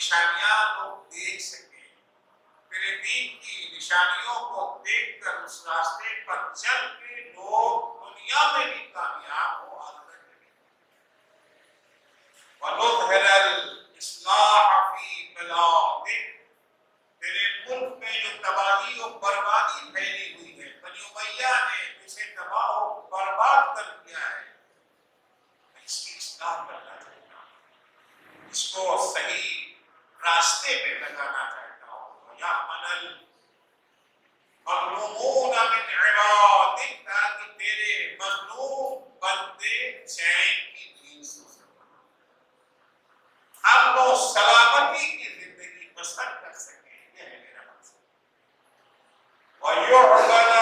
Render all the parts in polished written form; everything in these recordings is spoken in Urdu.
نشانیاں لوگ دیکھ سکیں، میرے دین کی نشانیوں کو دیکھ کر اس راستے پر چل کے لوگ دنیا میں بھی کامیاب ہو، آخرت میں بھی۔ وَنُظْهِرَ الْإِصْلَاحَ فِي بِلَادِهِ، تیرے ملک میں جو تباہی و بربادی پھیلی ہوئی ہے، بنی امیہ نے اسے تباہ و برباد کر دیا ہے، اس کی اصلاح کرنا چاہتا ہوں، اس کو صحیح راستے پہ لگانا چاہتا ہوں۔ یَعْمَلَ مظلومون من عبادک، تاکہ تیرے مظلوم بندے چین کی نیند سو سکیں، امن و سلامتی کی زندگی بسر کر سکیں، یہ ہے میرا مقصد۔ وَيُعْبَدَ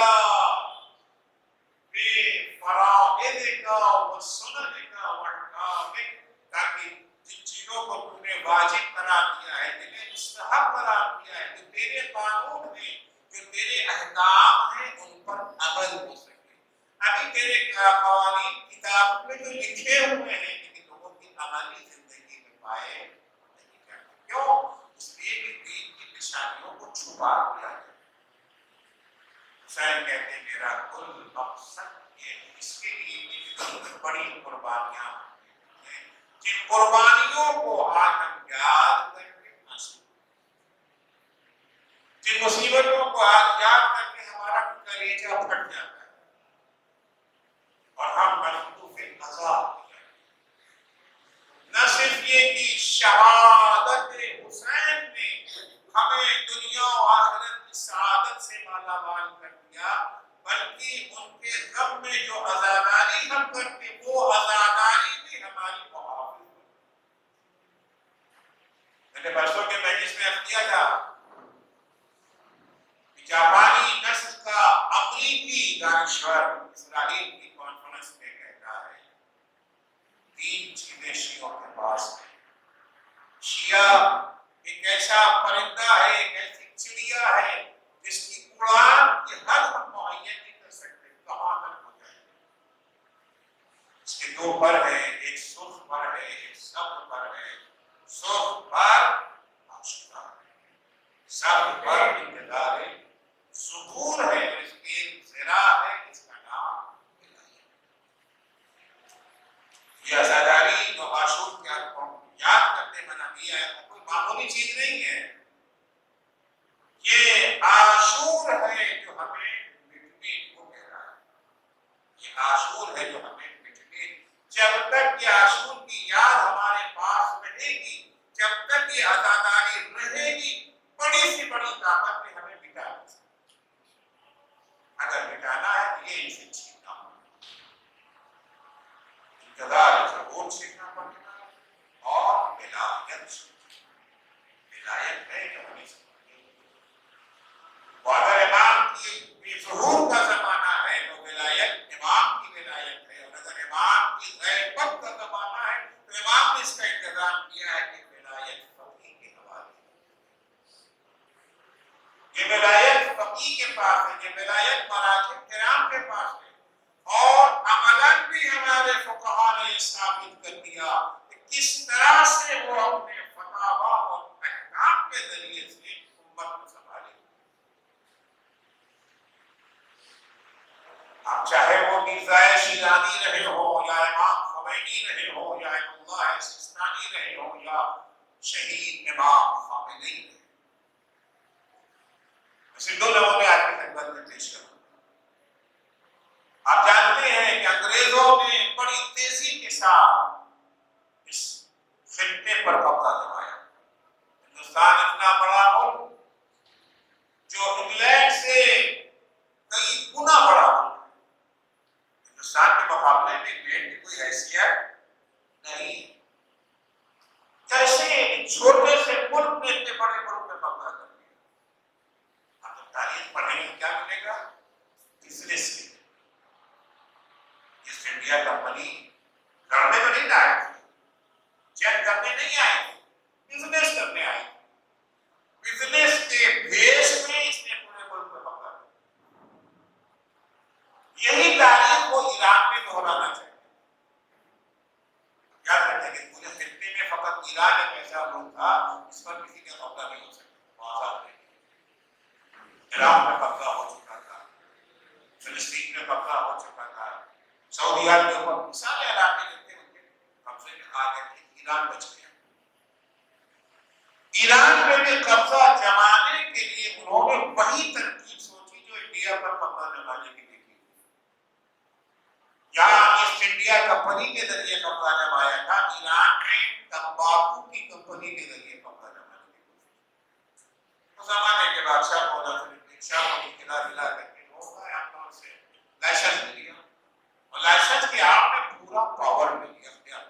بِفَرَائِضِكَ وَسُنَنِكَ وَأَحْكَامِكَ، تاکہ جن چیزوں کو تم نے واجب قرار دیا ہے، جنہیں مستحب قرار دیا ہے، جو تیرے قانون ہیں، جو تیرے احکام ہیں، ان پر عمل ہو سکے۔ ابھی تیرے قوانین کتاب میں جو لکھے ہوئے ہیں، لیکن لوگوں کی عملی زندگی میں پائے نہیں جاتے۔ کیوں؟ اس لیے کہ دین کی نشانیوں کو چھپا دیا ہے۔ حسین کہتے ہیں میرا کل مقصد یہ ہے، اس کے لیے اتنی بڑی قربانیاں ہیں، جن قربانیوں کو آج ہم یاد کر کے ہنستے، جن مصیبتوں کو آج یاد کر کے ہمارا کلیجہ پھٹ جاتا ہے اور ہم مخلوق عذاب ہو جاتے ہیں۔ نہ صرف یہ کہ شہادت حسین نے ہمیں دنیا و آخرت کی سعادت سے مالا مال کر دیا، بلکہ ان کے غم میں جو عزاداری ہم کرتے، وہ عزاداری بھی ہماری محافظ ہے۔ میں نے برسوں کے مجلس میں عرض کیا تھا، جاپانی نسل کا امریکی دانشور اسرائیل کی کانفرنس میں کہتا ہے، تین چیزیں شیعوں کے پاس ہیں۔ شیعہ ایک ایسا پرندہ ہے، ایک ایسی چڑیا ہے جس کی اڑان کی حد ہم معین نہیں کر سکتے، کہاں تک ہو جائے۔ اس کے دو پر ہیں، ایک سرخ پر ہے، ایک سبز پر ہے۔ سرخ پر آشکار ہے، سبز پر انتظار ہے، ظہور ہے، اس کی ایک ذرا ہے، اس کا نام ولایت۔ یہ عزاداری جو عاشور کے یاد کرتے مناتی ہے، کوئی معمولی چیز نہیں ہے۔ یہ عاشور ہے جو ہمیں مٹنے کو کہہ رہا ہے، یہ عاشور ہے جو ہمیں مٹنے، جب تک یہ عاشور کی یاد ہمارے پاس رہے گی، جب تک یہ عزاداری رہے گی، بڑی سی بڑی طاقت میں ہمیں مٹا نہیں سکتی۔ اگر مٹانا ہے تو یہ اسے چھیننا ہوگا، انتظار ضرور سیکھنا پڑے گا، اور ولایت ہے جو ہمیں سکھائے گی۔ اور اگر امام کی ظہور کا زمانہ ہے تو ولایت امام کی ولایت ہے، اور اگر امام کی غیبت کا زمانہ ہے تو امام نے اس کا انتظام کیا ہے کہ ولایت فقیہ کے حوالے۔ یہ ولایت فقیہ کے پاس ہے، یہ ولایت مراجع کرام کے پاس ہے، اور عملاً بھی ہمارے فقہاء نے ثابت کر دیا کہ کس طرح سے وہ اپنے فتاویٰ اور احکام کے ذریعے سے امت کو سنبھالے۔ اب چاہے وہ مرزا شیرازی رہے ہو، یا امام خمینی رہے ہو، یا ایت اللہ سستانی رہے ہو، یا شہید امام خامنئی رہے، اسے دو لوگوں میں آپ کی خدمت میں پیش کروں۔ آپ جانتے ہیں کہ انگریزوں نے بڑی تیزی کے ساتھ اس خطے پر قبضہ جمایا۔ ہندوستان اتنا بڑا ملک جو انگلینڈ سے کئی گنا بڑا ملک ہے، ہندوستان کے مقابلے میں انگلینڈ کی کوئی حیثیت نہیں۔ کیسے چھوٹے سے ملک نے اتنے بڑے ملک میں قبضہ کر لیا؟ آپ جب تاریخ پڑھیں گے کیا ملے گا؟ بزنس کے ایسٹ انڈیا کمپنی لڑنے میں نہیں آئی تھی، جنگ کرنے نہیں آئی تھی، بزنس کرنے آئی تھی۔ بزنس کے بیس میں اس نے پورے ملک میں پکڑا۔ یہی تاریخ کو ایران میں دہرانا چاہیے۔ یاد رکھیں کہ پورے خطے میں فقط ایران ایک ایسا ملک تھا جس پر کسی کا قبضہ نہیں ہو سکتا، آزاد نہیں، عراق میں قبضہ ہو چکا تھا، فلسطین میں قبضہ ہو چکا تھا، سعودی عرب کے اوپر سارے علاقے جتنے ان کے قبضے میں آ گئے تھے، ایران بچ گیا۔ ایران میں بھی قبضہ جمانے کے لیے انہوں نے وہی ترکیب سوچی جو انڈیا پر قبضہ جمانے کے لیے کی، یہاں ایسٹ انڈیا کمپنی کے ذریعے قبضہ جمایا تھا، ایران میں تمباکو کی کمپنی کے ذریعے قبضہ جمانے کی کوشش۔ اس زمانے کے بادشاہ مولا شاہ کو قلعہ دلا کر کے لوگوں کا عام طور سے لائسنس مل گیا، اور لائسنس کے آپ نے پورا پاور مل گیا اختیار۔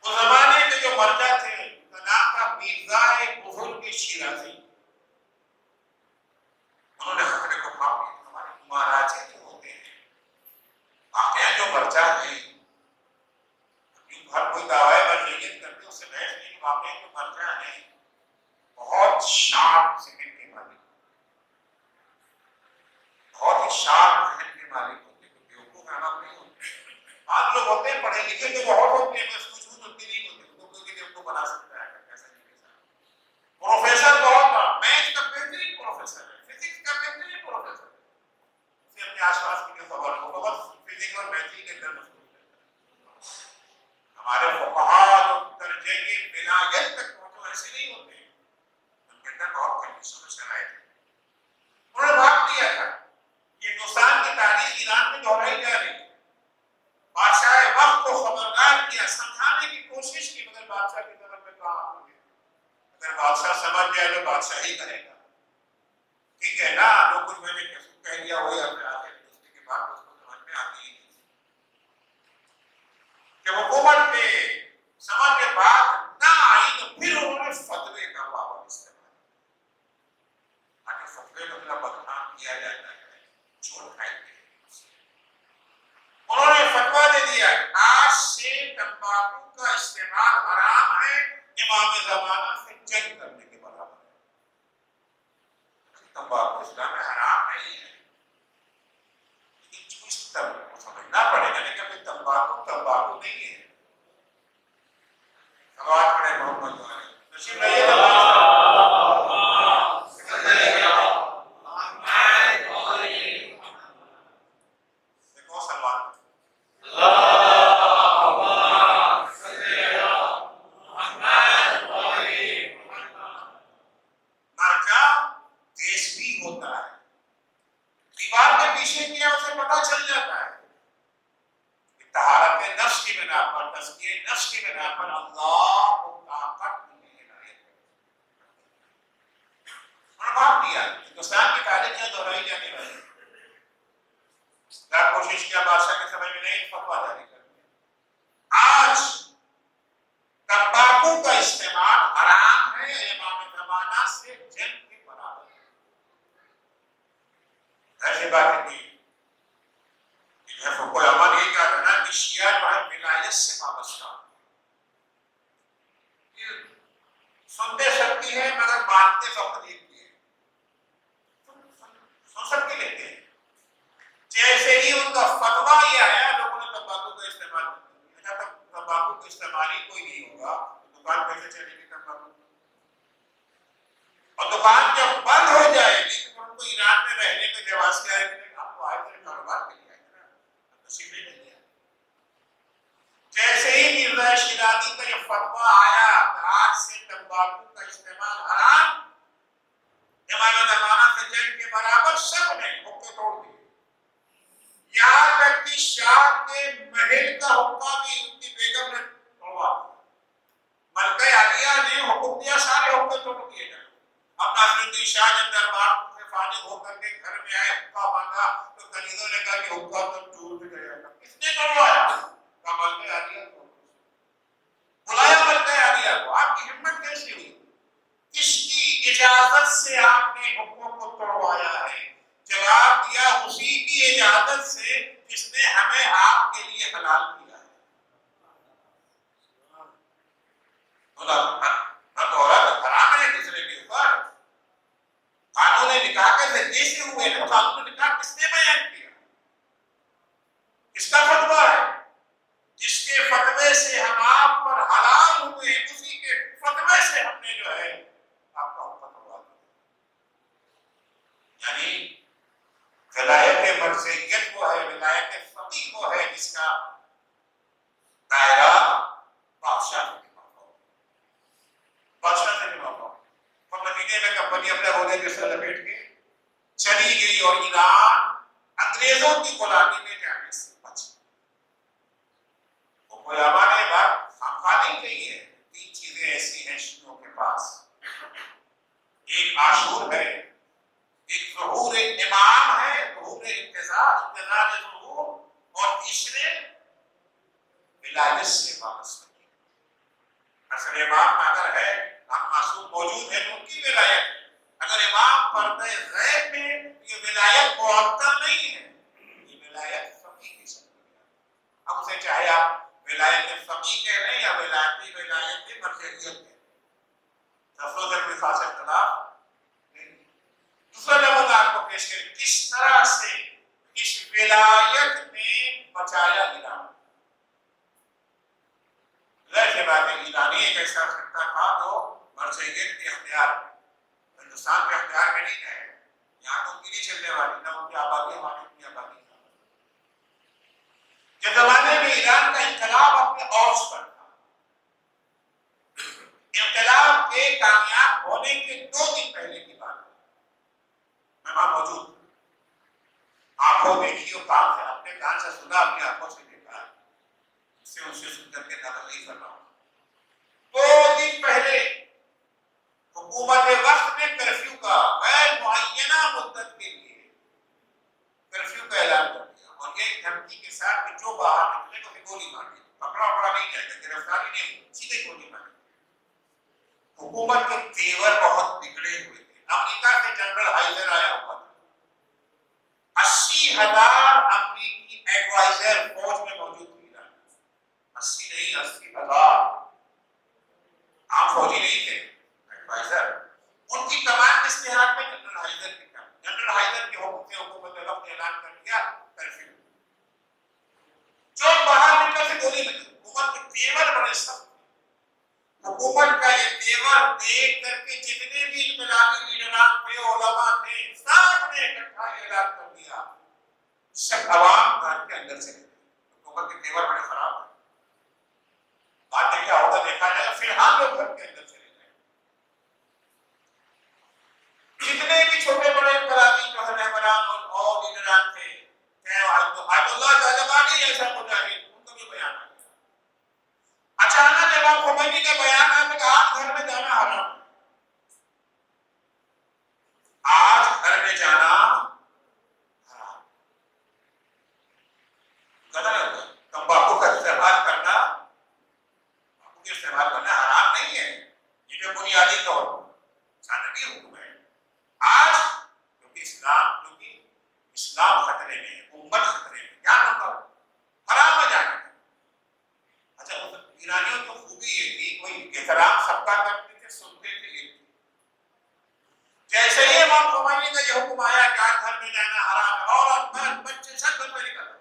اس زمانے کے جو مرجع تھے کا نام تھا مرزا بزرگ شیرازی، انہوں نے خطرے کو پاپ کیا۔ ہمارے مہاراجے جو ہوتے ہیں واقعہ جو مرجع ہے، ہر کوئی دعوی مرجعیت کرتے اس سے بحث نہیں، کہ واقعہ جو مرجع ہے بہت شارپ ذہن کے مالک، بہت ہی شارپ ذہن کے مالک ہوتے ہیں، کوئی بیوقوف احمق نہیں ہوتے۔ بعض لوگ ہوتے ہیں پڑھے لکھے جو بہت ہوتے ہیں، بس کچھ ہوتی نہیں ہوتے، ان کو بنا سکتا ہے ایسا نہیں کیسا۔ پروفیسر بہت، میتھ کا بہترین پروفیسر ہے، فزکس کا بہترین پروفیسر ہے، اسے اپنے آس پاس کی جو خبر ہو بس فزکس اور میتھ کے اندر مشغول ہے۔ ہمارے فقہاء جو درجے کے ولایت تک پہنچے ایسے نہیں ہوتے ہیں، ان کے اندر بہت کنڈیشن و شرائط ہے۔ انہوں نے بھاگ دیا تھا، یہ ہندوستان کی تاریخ ایران میں دہرائی جا رہی ہے۔ بادشاہ وقت کو خبردار کیا، سمجھانے کی کوشش کی، مگر بادشاہ کی طرف میں کام ہو گیا۔ اگر بادشاہ سمجھ جائے تو بادشاہ ہی کرے گا، ٹھیک ہے نا، جو کچھ میں نے کہہ دیا وہی اپنے آگے دوسری کے بعد اس کو سمجھ میں آتی ہے کہ حکومت میں سمجھ میں بات نہ آئی تو پھر انہوں نے فتوے کا پاور استعمال کیا، تاکہ فتوے مطلب بدنام کیا جاتا ہے، چور کھائے گئے۔ انہوں نے فتویٰ دے دیا آج سے تمباکو کا استعمال حرام ہے، امام زمانہ سے جنگ کرنے کے برابر ہے۔ تمباکو اسلام میں حرام نہیں ہے، لیکن اس طرح کو سمجھنا پڑے گا، لیکن تمباکو تمباکو نہیں ہے۔ سوال پڑے محمد والے نشیب رہیے اس کا فتویٰ ہے جس کے فتوے سے ہم آپ پر دوسرے سے لپیٹ کے چلی گئی اور ایران انگریزوں کی غلامی میں جانے سے بچ گئی. علماء نے بات خامخواہ نہیں کہی ہے. تین چیزیں ایسی ہیں شیعوں کے پاس. ایک عاشور ہے, ایک ظہور امام ہے, ظہور انتظار ظہور, اور تیسرے ولایت سے وابستگی. اصل امام اگر ہے, ہم معصوم موجود ہیں تو ان کی ولایت ہے. اگر امام پردہ غیب میں, یہ ولایت معطل نہیں ہے, یہ ولایت فقیہ کی شکل ہے. اب اسے چاہے آپ ولایت فقیہ کہہ رہے ہیں یا ولایت مرجعیت کہہ رہے ہیں, لفظوں سے کوئی خاص اختلاف نہیں. دوسرا لفظ آپ کو پیش کریں, کس طرح سے اس ولایت میں بچایا گیا. ظاہر بات ہے ایرانی ایک ایسا خطہ تھا جو مرجعیت کے اختیار میں, ہندوستان کے اختیار میں نہیں ہے. یہاں تو ان کی نہیں چلنے والی, نہ ان کی آبادی ہماری اپنی آبادی. جس زمانے میں ایران کا انقلاب اپنے اوج پر تھا, انقلاب کے کامیاب ہونے کے 2 دن پہلے کی بات ہے, میں وہاں موجود ہوں. آنکھوں دیکھی اور کان سے, اپنے کان سے سنا, اپنی آنکھوں سے دیکھا, ان سے سن کر کے نقل نہیں کر رہا ہوں. 2 دن پہلے حکومت وقت نے کرفیو کا غیر معینہ مدت کے لیے کرفیو کا اعلان کر دیا, اور یہ دھمکی کے ساتھ کہ جو باہر نکلے تو گولی مار دی. پکڑا نہیں جائے گا, گرفتاری نہیں ہوگی, سیدھے گولی مار دی. حکومت کے تیور بہت بگڑے ہوئے تھے. امریکہ سے جنرل ہائزر آیا ہوا تھا. 80,000 امریکی ایڈوائزر فوج میں موجود تھے. 80 نہیں, 80,000 عام فوجی نہیں تھے, ایڈوائزر. ان کی کمان کس کے ہاتھ میں؟ جنرل ہائزر کے ہاتھ. جنرل ہائزر کے حکم سے حکومت نے وقت اعلان کر دیا کرفیو. جو باہر نکل سے گولی لگی. حکومت کے تیور بڑے سخت. حکومت کا یہ تیور دیکھ کر کے جتنے بھی انقلابی لیڈران تھے, علماء تھے, سب نے اکٹھا اعلان کر دیا سب عوام گھر کے اندر سے. حکومت کے تیور بڑے خراب ہیں. بعد میں کیا ہوگا دیکھا جائے گا. فی الحال لوگ گھر کے اندر چلے گئے. جتنے بھی چھوٹے بڑے انقلابی جو ہے رہبران اور لیڈران تھے, آیت اللہ طالبانی ایسا مجاہد, ان کا بھی بیان آ گیا. اچانک امام خمینی کا بیان آیا کہ آج گھر میں جانا حرام ہے. آج گھر میں جانا حرام. تمباکو کا استعمال کرنا, حرام نہیں ہے. یہ جو بنیادی طور پر سنتی حکم ہے. آج کیونکہ اسلام خطرے میں ہے, امت خطرے میں, کیا مطلب حرام میں جانا. اچھا, ایرانیوں کی خوبی یہ تھی, کوئی احترام سب کا کرتے تھے, سنتے تھے. جیسے ہی امام خمینی کا یہ حکم آیا کہ آج گھر میں جانا حرام ہے, عورت مرد بچے سب گھر میں نکل رہے,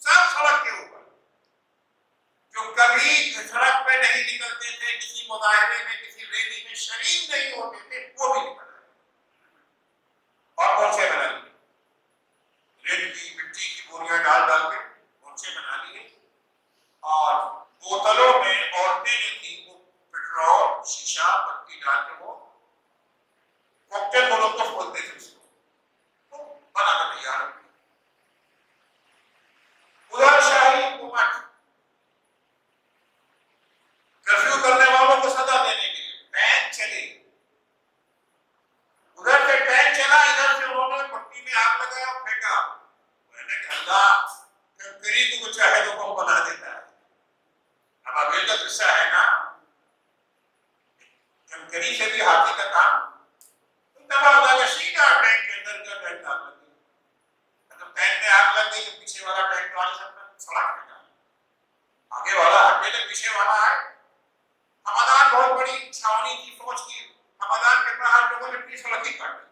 سب سڑک کے اوپر. جو کبھی سڑک پہ نہیں نکلتے تھے, کسی مظاہرے میں, کسی ریلی میں شریک نہیں ہوتے تھے, وہ بھی نکل رہے. اور مورچے بنا لیے, ریت کی مٹی کی بوریاں ڈال کے مورچے بنا لیے, اور بوتلوں میں عورتیں جو تھیں وہ پیٹرول, شیشہ, پتی ڈال کے وہ کوکٹیل مولوٹوف بولتے تھے اس کو, بنا کر تیار. ادھر شاہی حکومت کرفیو کرنے والوں کو سزا دینے کے لیے ٹینک چلے. ادھر سے ٹینک چلا, ادھر سے انہوں نے پٹی میں آگ لگایا اور پھینکا. میں نے کہا اللہ کنکری کو چاہے تو کون بنا دیتا ہے. اب ابھی کا قصہ ہے نا, کنکری سے بھی ہاتھی کا کام دفعہ ہوتا ہے. سیدھا ٹینک کے اندر کا ٹینک آگ لگ گئی. جب ٹینک میں آگ لگ گئی تو پیچھے والا ٹینک تو آ سکتا سڑک پہ جائے, آگے والا ہٹے تو پیچھے والا آئے. ہمدان بہت بڑی چھاونی تھی فوج کی. ہمدان کے باہر لوگوں نے اپنی سڑک ہی کاٹ دی.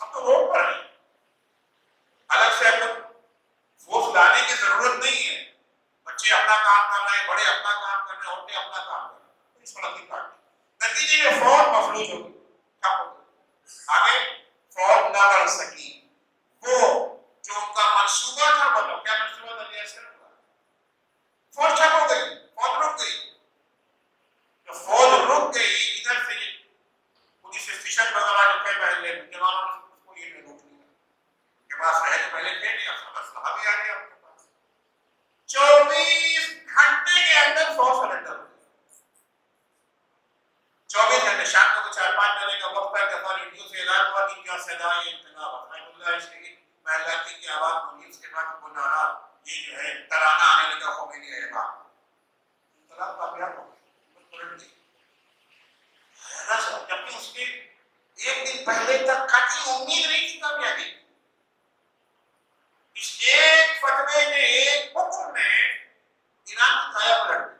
سب تو روڈ پر ہے, الگ سے فورس لانے کی ضرورت نہیں ہے. بچے اپنا کام کر رہے ہیں, بڑے اپنا کام کر رہے ہیں, عورتیں اپنا کام کر رہے ہیں, سڑک ہی کاٹ دی. نتیجے میں فوج مفلوج ہو گئی, ٹھپ ہو گئی. آگے فوج نہ بڑھ سکی. وہ جو ان کا منصوبہ تھا, بتاؤ کیا منصوبہ تھا, جیسے فوج ٹھپ ہو گئی, فوج رک گئی. تو فوج رک گئی, ادھر سے پولیس اسٹیشن وغیرہ جو بات بولی، اس کے بعد وہ نعرہ یہ جو ہے ترانہ آنے لگا خمینی ہے گا، انقلاب کامیاب ہو گئی، پلٹ گئی. جبکہ اس کے ایک دن پہلے تک کٹی امید نہیں تھی کامیابی. اس ایک فتوے نے، ایک حکم نے ایران کی کایا پلٹ دی.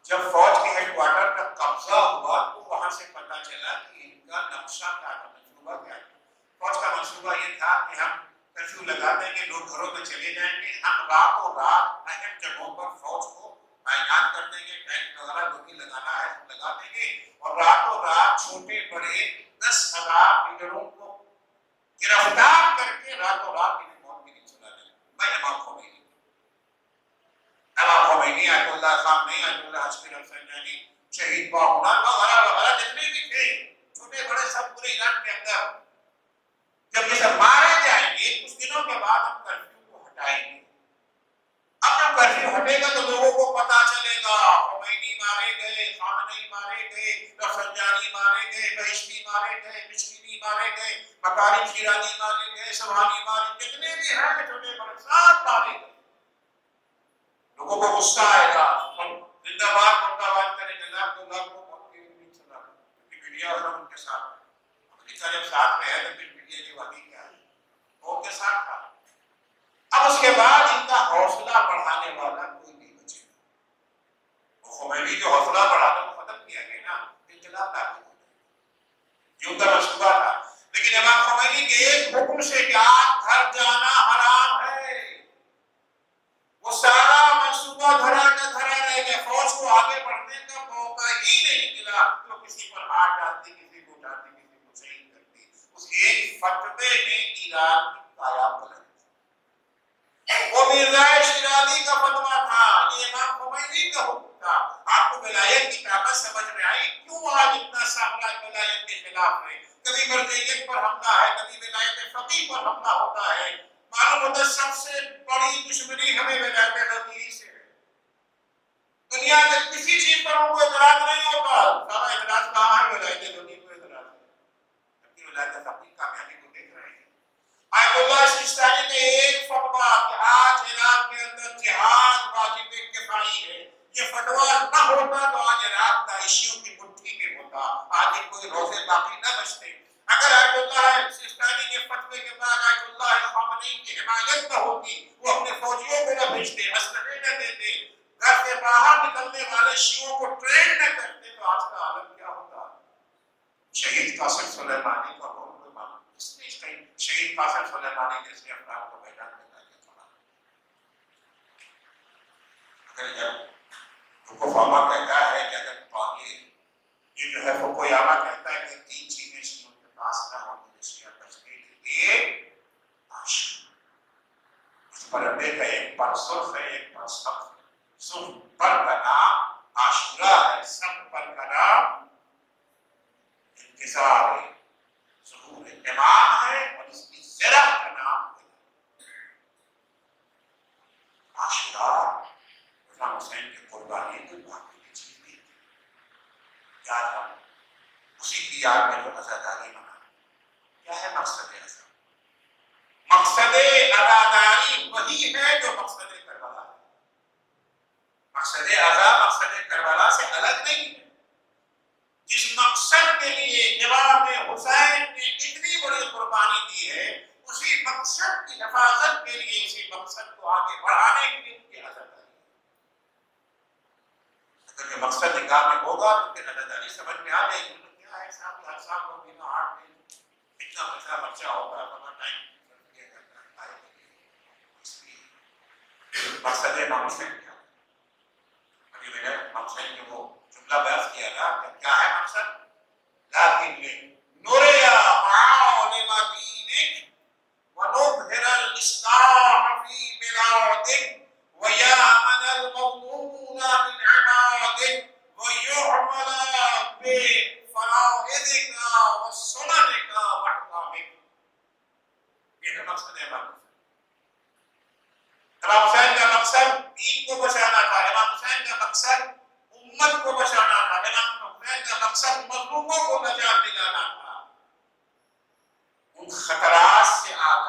جب فوج کے ہیڈ کوارٹر پر قبضہ ہوا تو وہاں سے پتہ چلا کہ ان کا نقشہ کیا تھا، منصوبہ کیا تھا. فوج کا منصوبہ یہ تھا کہ ہم کرفیو لگا دیں گے، لوگ گھروں میں چلے جائیں گے، ہم راتوں رات اہم جگہوں پر فوج کو تعینات کر دیں گے، ٹینک وغیرہ جو بھی لگانا ہے ہم لگا دیں گے، اور راتوں رات چھوٹے بڑے 10,000 لیڈروں کو گرفتار کر کے راتوں رات انہیں موت میں نہیں چلا دیں. میں امام خمینی، امام خمینی، آیت اللہ خامنئی، آیت اللہ حسنی رفسنجانی، شہید باہنر وغیرہ وغیرہ جتنے بھی تھے چھوٹے بڑے سب پورے ایران کے اندر، جب یہ سب مارے جائیں گے کچھ دنوں کے بعد ہم کرفیو کو ہٹائیں گے. اب جب کرفیو ہٹے گا تو لوگوں کو پتا چلے گا خمینی مارے گئے، خامنئی مارے گئے، رفسنجانی مارے گئے، بہشتی مارے گئے، مشکلی مارے گئے، مکارم شیرازی مارے گئے، سبحانی مارے، جتنے بھی ہیں چھوٹے بڑے سب مارے گئے. لوگوں کو غصہ آئے گا، زندہ باد مردہ باد کریں گے، لاکھ 2 لاکھ کو موت کے لیے چلا، کیونکہ میڈیا اور ان کے ساتھ امریکہ جب ساتھ میں ہے تو پھر میڈیا کی واقعی کیا ہے، وہ ان کے ساتھ تھا. اب اس کے بعد ان کا حوصلہ بڑھانے والا کوئی نہیں بچے گا. وہ خمینی جو حوصلہ بڑھا تھا وہ ختم کیا گیا نا، انقلاب لاگو ہو گیا، یہ ان کا منصوبہ تھا. لیکن امام خمینی کے ایک حکم سے کہ آپ گھر جانا حرام ہے، وہ سارا منصوبہ دھرا کا دھرا رہ گیا. فوج کو آگے بڑھنے کا موقع ہی نہیں ملا تو کسی پر ہاتھ ڈالتی، کسی کو اٹھاتی، کسی کو شہید کرتی. اس ایک فتوے نے ایران کی کایا پلٹ. وہ مرزا شیرازی کا فتویٰ تھا، یہ امام خمینی کا حکم تھا. آپ کو ولایت کی طاقت سمجھ میں آئی؟ کیوں آج اتنا سامراج ولایت کے خلاف ہے؟ کبھی مرجعیت پر حملہ ہے، کبھی ولایت فقیہ پر حملہ ہوتا ہے. معلوم ہوتا ہے سب سے بڑی دشمنی ہمیں ولایت فقیہ سے ہے. دنیا کے کسی چیز پر ان کو اعتراض نہیں ہوتا، سارا اعتراض کہاں ہے؟ ولایت فقیہ کو اعتراض ہے. جبکہ ولایت فقیہ کامیابی کو دیکھ رہے ہیں. آیت اللہ سیستانی نے ایک فتویٰ کہ آج عراق کے اندر جہاد واجب کفائی ہے، یہ فتویٰ نہ ہوتا تو آج عراق داعشیوں کی مٹھی میں ہوتا، آج کوئی روزے باقی نہ بچتے. اگر آیت اللہ سیستانی کے فتوے کے بعد آیت اللہ خامنئی کی حمایت نہ ہوتی، وہ اپنے فوجیوں کو نہ بھیجتے، اسلحے نہ دیتے، گھر سے باہر نکلنے والے شیعوں کو ٹرین نہ کرتے، تو آج کا عالم کیا ہوتا؟ شہید قاسم سلیمانی کا بہت اس نے شہید قاسم سلیمانی جیسے افراد کو میدان میں لا کے چھوڑا. اگر جب فوکویاما کہتا ہے کہ اگر یہ جو ہے فوکویاما کہتا ہے کہ 3 چیزیں شیعوں کے پاس نہ ہوں گی شیعہ بچنے کے لیے، اس پرندے کا ایک پر سرخ ہے، ایک پر سبز ہے. سرخ پر کا نام عاشورہ ہے، سبز پر کا نام انتظار ہے، ظہور امام ہے، اور اس کی زرہ کا نام ہے عاشورہ. امام حسین کی قربانی کوئی باقی کی چیز نہیں تھی. یاد ہم اسی کی یاد میں جو عزاداری منانا، کیا ہے مقصد عزا؟ مقصد عزاداری وہی ہے جو مقصد کربلا ہے. مقصد عزا مقصد کربلا سے الگ نہیں ہے. جس مقصد کے لیے امام حسین نے اتنی بڑی قربانی دی ہے، اسی مقصد کی حفاظت کے لیے، اسی مقصد کو آگے بڑھانے کے لیے ان کی عزاداری. اگر یہ مقصد نگاہ میں ہوگا تو پھر عزاداری سمجھ میں آ جائے گی. کیا ہے صاحب، ہر سال لوگ بنا ہارٹ میں اتنا پیسہ خرچہ ہوتا ہے، بڑا ٹائم کیا کرتا ہے. اس لیے مقصد امام حسین کیا؟ ابھی میں نے امام حسین کے وہ جملہ بیان کیا نا کہ کیا ہے مقصد؟ لیکن نوریا معالم دینک ونظہر الاصلاح فی بلادک ویامن المظلومون من عبادک ویعمل بفرائضک وسننک واحکامک. یہ ہے مقصد امام حسین. امام حسین کا مقصد دین کو بچانا تھا، امام حسین کا مقصد امت کو بچانا تھا، امام حسین کا مقصد مظلوموں کو نجات دلانا تھا. ان خطرات سے آگے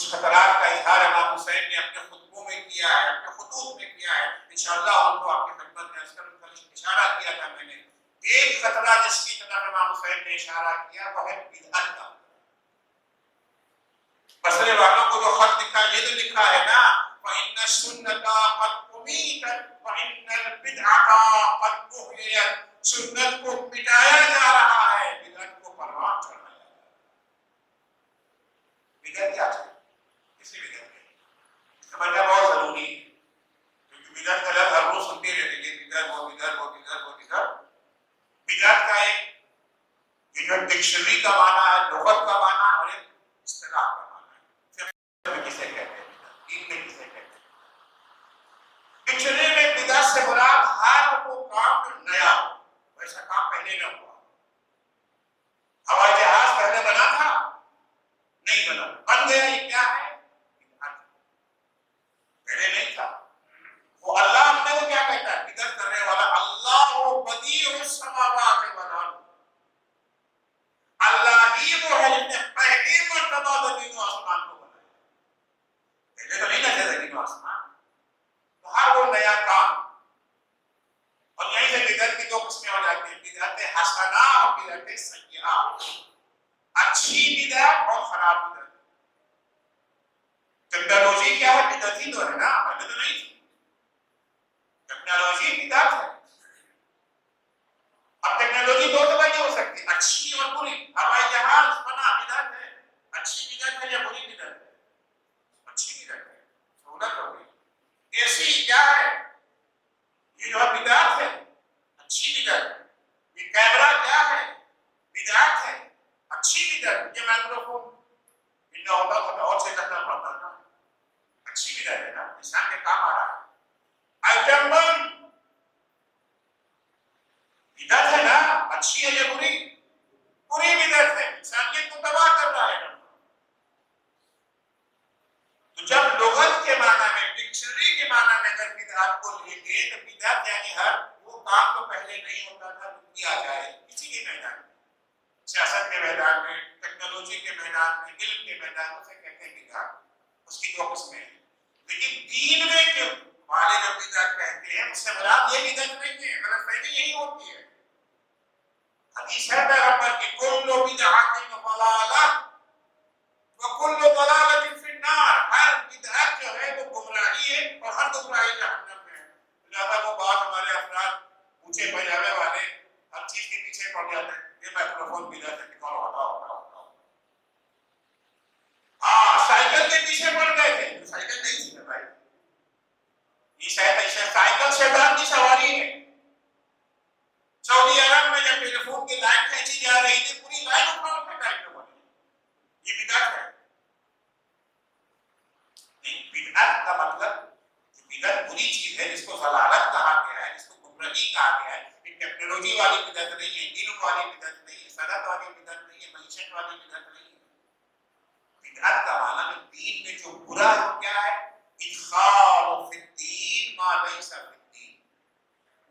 اس خطرات کا اظہار امام حسین نے اپنے خطبوں میں کیا ہے، اپنے خطوط میں کیا ہے. انشاءاللہ ان کو آپ کی خدمت میں اشارہ کیا تھا میں نے. ایک خطرہ جس کی طرف امام حسین نے اشارہ کیا وہ ہے بدعت کا. بصرے والوں کو جو خط لکھا یہ تو لکھا ہے نا فَإِنَّ السُّنَّةَ قَدْ أُمِيتَتْ وَإِنَّ الْبِدْعَةَ قَدْ أُحْيِيَتْ. سنت کو مٹایا جا رہا ہے، بدعت کو پروان چڑھایا جا رہا ہے. بدعت کیا ہے؟ کسی بدعت کے سمجھنا بہت ضروری ہے، کیونکہ بدعت کا لفظ ہر روز سنتے رہتے ہیں بدعت وہ بدعت وہ بدعت وہ بدعت. بدعت کا ایک یہ جو ڈکشنری کا معنی ہے، لغت کا معنی اور ایک اصطلاح کا معنی ہے. فقہ میں کسے کہتے ہیں، دین میں کسے کہتے ہیں. ڈکشنری میں بدعت سے مراد ہر وہ کام جو نیا ہو، ویسا کام پہلے نہ ہوا. ہوائی جہاز پہلے بنا تھا؟ نہیں بنا. بن گیا، یہ کیا ہے؟ بدعت. پہلے نہیں تھا. وہ اللہ اپنے کو کیا کہتا ہے؟ بدعت کرنے والا اللہ بدیع السماوات والارض. اللہ ہی وہ ہے جس نے پہلی مرتبہ زمین و آسمان کو بنایا. پہلے تو نہیں تھا زمین و آسمان. تو ہر وہ نیا کام. اور یہیں سے بدعت کی دو قسمیں ہو جاتی ہیں، بدعت حسنہ اور بدعت سیئہ. اچھی بدعت اور خراب بدعت. ٹیکنالوجی کیا ہے؟ بدعت ہی تو ہے نا، پہلے تو نہیں تھی. ٹیکنالوجی بدعت ہے. اب ٹیکنالوجی دو طرح کی ہو سکتی ہے، اچھی اور بری. ہوائی جہاز بنا بدعت ہے. اچھی بدعت ہے یا بری بدعت ہے؟ اچھی بدعت ہے، سہولت ہو گئی. اے سی کیا ہے؟ یہ جو بدعت ہے، اچھی بدعت ہے. یہ کیمرہ کیا ہے؟ بدعت ہے، اچھی بدعت. یہ مائکروفون اتنا ہوتا تھا اور سے کرنا پڑتا تھا، اچھی بدعت ہے نا، انسان کے کام آ رہا ہے. آئٹم بم بدعت ہے نا، اچھی ہے یا بری؟ بری بدعت ہے، انسانیت کو تباہ کر رہا ہے. تو جب لغت کے معنی میں، ڈکشنری کے معنی میں اگر بدعت کو لیں گے تو بدعت یعنی ہر وہ کام جو پہلے نہیں ہوتا تھا تو کیا جائے کسی کے میدان میں، سیاست کے میدان میں، ٹیکنالوجی کے میدان میں، علم کے میدان میں، اسے کہتے ہیں بدعت. اس کی دو قسمیں ہیں. لیکن دین میں جو والے جو بدعت کہتے ہیں اس سے مراد یہ بدعت نہیں ہے، غلط فہمی یہی ہوتی ہے. حدیث ہے پیغمبر کی کل بدعت ضلالہ وکل ضلالۃ فی النار. ہر بدعت جو ہے وہ گمراہی ہے اور ہر گمراہی جہنم میں ہے. لہذا وہ بات ہمارے افراد اونچے پیجامے والے ہر چیز کے پیچھے پڑ جاتے ہیں. یہ مائکروفون بدعت ہے، نکالو ہٹاؤ ہٹاؤ ہٹاؤ. ہاں سائیکل کے پیچھے پڑ گئے تھے، سائیکل نہیں تھی بھائی. یہ سائیکل شیطان کی سواری ہے. سعودی عرب میں جب ٹیلی فون کی لائن کھینچی جا رہی تھی پوری لائن اٹھا کے ٹائم بنی. یہ بدعت ہے. بدعت کا مطلب بدعت بری چیز ہے جس کو ضلالت کہا گیا ہے، جس کو گمراہی کہا گیا ہے. یہ ٹیکنالوجی والی بدعت نہیں ہے، علم والی بدعت نہیں ہے، صنعت والی بدعت نہیں ہے، معیشت والی بدعت نہیں ہے. بدعت کا معنی ہے دین میں جو برا ہے کیا ہے؟ ادخال فی الدین ما لیس فی الدین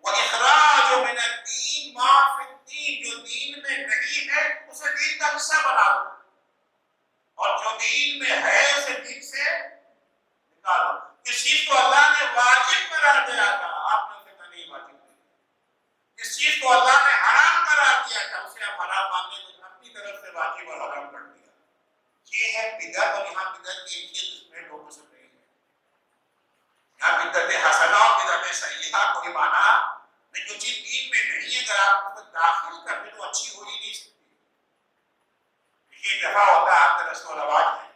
واخراج من الدین ما فی الدین. جو دین میں نہیں ہے اسے دین کا حصہ بنا دو، اور جو دین میں ہے اسے دین سے نکالو. اس چیز کو اللہ نے واجب قرار دیا تھا، آپ نے اسے نہیں واجب دیا. اس چیز کو اللہ نے حرام قرار دیا تھا، اسے آپ حرام ماننے کو اپنی طرف سے واجب اور حرام کر دیا. یہ ہے بدعت. اور یہاں بدعت کی ایک اس میں لوگوں سے نہیں ہے. یہاں بدعت حسنہ اور بدعت سیئہ کوئی معنی نہیں. جو چیز دین میں نہیں ہے اگر آپ اس کو داخل کر دیں تو اچھی ہو ہی نہیں سکتی. ایک دفعہ ہوتا ہے آپ کا رسم و رواج ہے،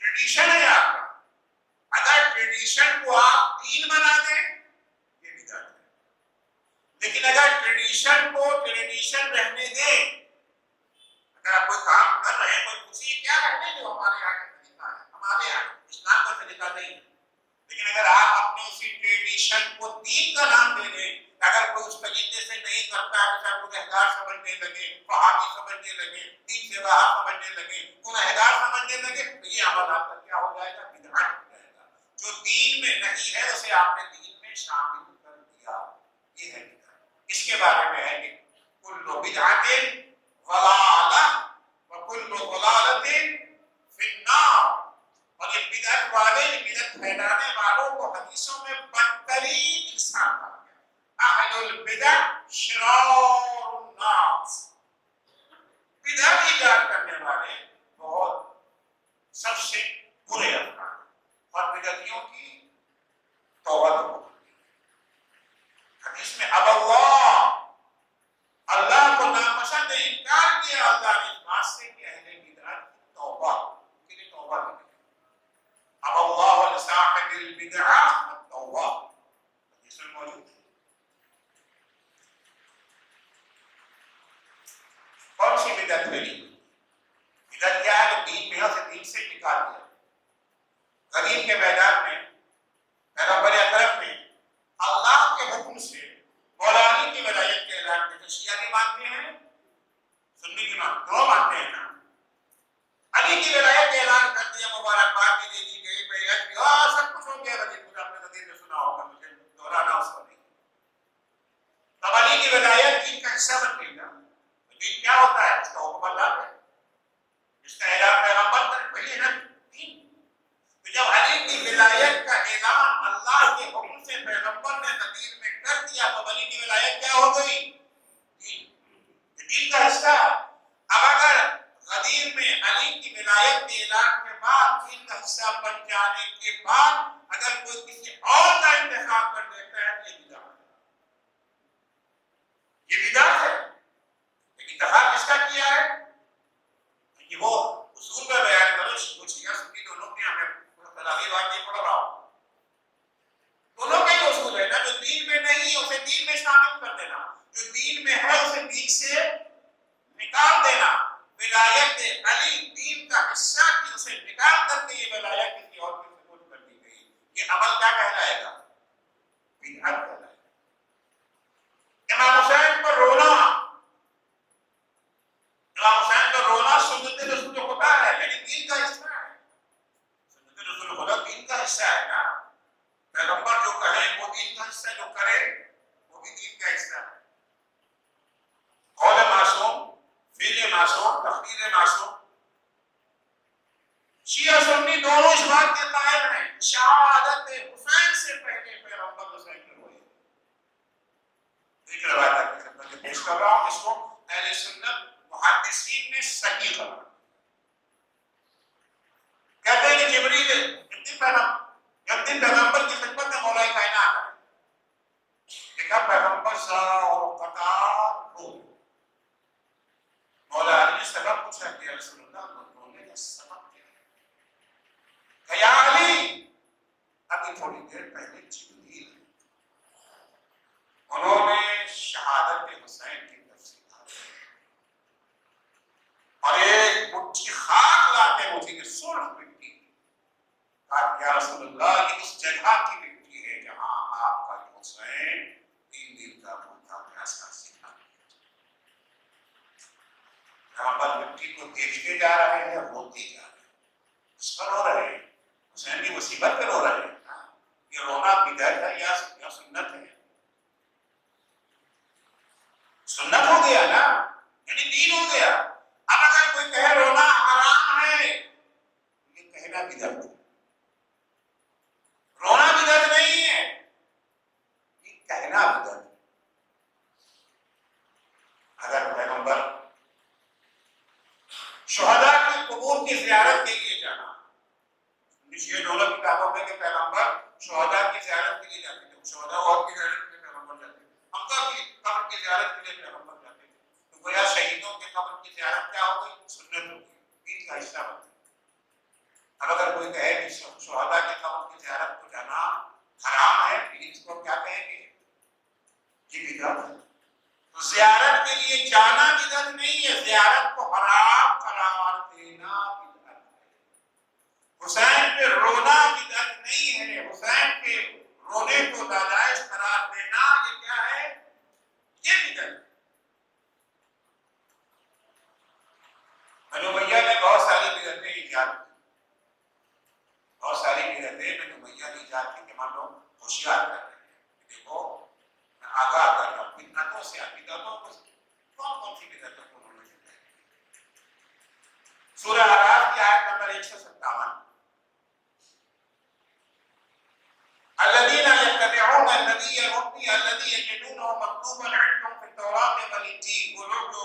ٹریڈیشن ہے آپ کا. اگر ٹریڈیشن کو آپ دین بنا دیں یہ بدعت ہے. لیکن اگر ٹریڈیشن کو ٹریڈیشن رہنے دیں، اگر آپ کوئی کام کر رہے ہیں کوئی خوشی کیا کرتے ہیں جو ہمارے یہاں کا طریقہ ہے، ہمارے یہاں اسلام کا طریقہ نہیں ہے. لیکن اگر آپ اپنے اسی ٹریڈیشن کو دین کا نام دے دیں، اگر کوئی اس طریقے سے نہیں کرتا ہے تو گنہگار سمجھنے لگے، وہابی سمجھنے لگے، دین سے باہر سمجھنے لگے، گنہگار سمجھنے لگے، تو یہ عمل آپ کا کیا ہو جائے گا؟ بدعت ہو جائے گا. جو دین میں نہیں ہے اسے آپ نے دین میں شامل کر دیا. یہ ہے بدعت. اس کے بارے میں ہے کہ کل بدعت ضلالہ وکل ضلالۃ فی النار. حدیثوں میں بدترین انسان کہا گیا. اہل البدع شرار الناس. بدع ایجاد کرنے والے بہت سب سے برے افراد اور بدعتیوں کی توبہ تو حدیث میں اب اللہ کو ناپسند انکار کیا اللہ نے اس بات سے کہ اہل بدعت کی توبہ کے لیے توبہ کی. اب اللہ لصاحب البدع التوبہ حدیث میں موجود ہے. کون سی بدعت بنی؟ بدعت کیا ہے؟ دین میں سے دین سے نکال دیا. غریب کے میدان میں پیغمبر اکرم نے اللہ کے حکم سے مولا علی کی ولایت کے اعلان میں شیعہ بھی مانتے ہیں سنی بھی مانتے ہیں نا. علی کی ولایت کا اعلان کر دیا, مبارکباد بھی دے دی گئی, بیعت بھی سب کچھ ہو گیا. غریب کو آپ نے غدیر میں سنا ہوگا, مجھے دہرانا اس کو نہیں. تب علی کی ولایت دین کا حصہ بن گئی نا. دین کیا ہوتا ہے؟ اس کا حکم اللہ ہے, اس کا اعلان پیغمبر کرے, وہی ہے نا دین. تو جب علی کی ولایت کا اعلان اللہ کے حکم سے پیغمبر نے غدیر میں کر دیا تو علی کی ولایت کیا ہو گئی؟ دین کا حصہ. اب اگر غدیر میں علی کی ولایت کے اعلان کے بعد دین کا حصہ بن جانے کے بعد اگر کوئی کسی اور کا انتخاب کر دیتا ہے تو یہ بدعت ہے. یہ بدعت ہے. انتخاب کس کا کیا ہے؟ کہ وہ اصول میں بیان کرو. شیعہ سنی دونوں کے ہمیں خلافی بات نہیں پڑھ رہا ہوں. دونوں کا ہی اصول ہے نا. جو دین میں نہیں ہے اسے دین میں شامل کر دینا, جو دین میں ہے اسے دین سے نکال دینا. ولایت علی دین کا حصہ کی اسے نکال کر کے یہ ولایت کسی اور کے سپرد کر دی گئی. یہ عمل کیا کہلائے گا؟ بدعت کہلائے گا. امام حسین پر رونا, امام حسین پر رونا سنت رسول خدا ہے, یعنی دین کا حصہ ہے. سنت رسول خدا دین کا حصہ ہے نا. پیغمبر جو کہے وہ دین کا حصہ, جو کرے وہ بھی دین کا حصہ ہے. قول معصوم, فعل معصوم, تقریر معصوم. شیعہ سنی دونوں اس بات کے قائل ہیں شہادت حسین سے پہلے پیغمبر حسین کے ہوئے. ایک روایت کی خدمت میں پیش کر رہا ہوں, اس کو اہل سنت محدثین نے صحیح قرار. کہتے ہیں کہ جبریل جب دن پیغمبر کی خدمت میں مولا کائنات آئے, دیکھا پیغمبر اور قطار رو. مولا علی نے سبب پوچھا کہ رسول اللہ رونے کا سبب کیا ہے؟ کہ یا علی, ابھی تھوڑی دیر پہلے جبریل انہوں نے شہادت حسین کی تفصیلات اور ایک مٹھی خاک لاتے مجھے کہ سرخ مٹی, کہا یا رسول اللہ یہ اس جگہ کی مٹی ہے جہاں آپ کا حسین 3 دن کا بھوکا پیاسا سیکھا. پیغمبر مٹی کو دیکھتے جا رہے ہیں, روتے جا رہے ہیں, اس پر رو رہے ہیں. حسین کی مصیبت پر رو رہے ہیں. یہ رونا بدعت ہے یا سنت ہے؟ سنت ہو گیا نا, یعنی دین ہو گیا. اب اگر کوئی کہے رونا حرام ہے, یہ کہنا بدعت ہے. رونا بدعت نہیں ہے, یہ کہنا بدعت ہے. اگر پیغمبر شہداء کی قبور کی زیارت کے لیے جانا, یہ دونوں کتابوں میں کہ پیغمبر شہداء کی زیارت کے لیے جاتے تھے, شہداء اور کی زیارت کے لیے پیغمبر جاتے تھے, حمزہ کی قبر کی زیارت کے لیے پیغمبر جاتے تھے. تو گویا شہیدوں کے قبر کی زیارت کیا ہو گئی؟ سنت ہو گئی, دین کا حصہ بن گئی. اب اگر کوئی کہے کہ شہداء کی قبر کی زیارت کو جانا حرام ہے, اس کو کیا کہیں گے؟ یہ بدعت ہے. تو زیارت کے لیے جانا بدعت نہیں ہے, زیارت کو حرام قرار دینا بدعت ہے. حسین پہ رونا بدعت نہیں ہے, حسین کے رونے کو ناجائز قرار دینا یہ کیا ہے؟ یہ بدعت ہے. بنو امیہ نے بہت ساری بدعتیں ایجاد کی, بہت ساری بدعتیں بنو امیہ نے ایجاد کی کہ مان لو ہوشیار کر رہے ہیں. دیکھو میں آگاہ کر رہا ہوں بدعتوں سے, بدعتوں کو کون سی بدعتوں کو انہوں نے جتایا. سورہ اعراف کی آیت نمبر 157, کرنی تھی وہ لوگ جو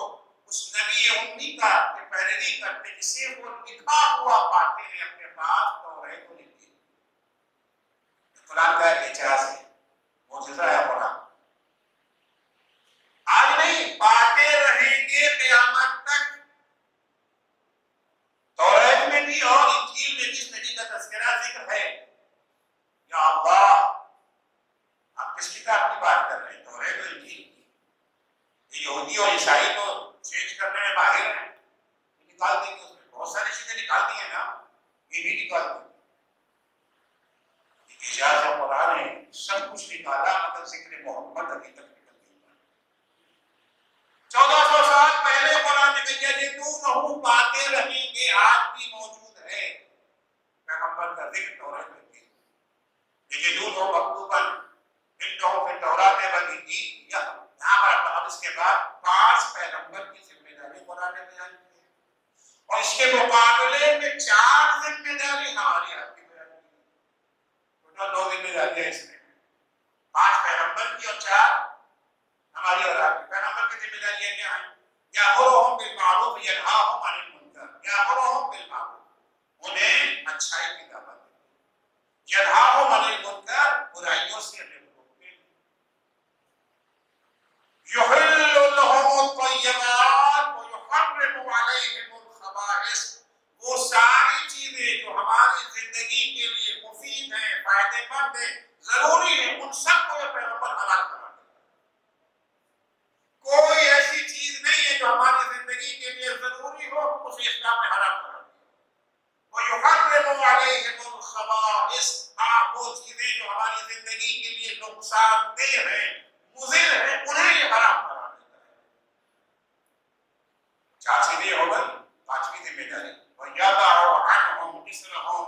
اس نبی امی کا پیروی کرتے جسے وہ لکھا ہوا پاتے ہیں اپنے پاس توریت و انجیل. قرآن کا اعجاز ہے، معجزہ ہے قرآن. آج نہیں، پاتے رہیں گے قیامت تک. توریت میں بھی اور انجیل میں جس نبی کا تذکرہ ذکر ہے، یا اللہ آپ کس کتاب کی بات کر رہے ہیں؟ توریت و انجیل کی. یہودی اور عیسائی تو چینج کرنے میں ماہر ہیں، نکال دیں گے اس میں بہت ساری چیزیں نکال دی ہیں نا، یہ بھی نکال دیں گے. اعجاز اور قرآن نے سب کچھ نکالا مگر ذکر محمد ابھی تک نکل گئی. 1400 سال پہلے قرآن نے کہا یجدونہ پاتے رہیں گے، آج بھی موجود ہے پیغمبر کا ذکر توریت میں. یجدونہ مکتوبا عندہم فی التوراۃ والانجیل. یہاں پر اب اس کے بعد 5 پیغمبر کی ذمہ داری قرآن نے بیان کی ہے، اور اس کے مقابلے میں 4 ذمہ داری ہماری آپ کی بیان کی ہے. ٹوٹل 2 ذمہ داریاں اس میں، 5 پیغمبر کی اور 4 ہماری اور آپ کی. پیغمبر کی ذمہ داریاں کیا ہیں؟ یأمرہم بالمعروف ینہاہم عن المنکر. یأمرہم بالمعروف، انہیں اچھائی کی دعوت دیتے، ینہاہم عن المنکر، برائیوں سے انہیں روکتے ہیں. یحل لهم الطیبات ویحرم علیہم الخبائث. وہ ساری چیزیں جو ہماری زندگی کے لیے مفید ہیں، فائدے مند ہیں، ضروری ہیں، ان سب کو یہ پیغمبر حلال کرا دیتا ہے. کوئی ایسی چیز نہیں ہے جو ہماری زندگی کے لیے ضروری ہو اسے اسلام نے حرام کرا دیا. ویحرم علیہم الخبائث، وہ چیزیں جو ہماری زندگی کے لیے نقصان دہ ہیں، مضر ہیں، انہیں یہ حرام کرا دیتا ہے. 4 چیزیں ہو گئی. 5ویں ذمہ داری وَيَضَعُ عَنْهُمْ إِصْرَهُمْ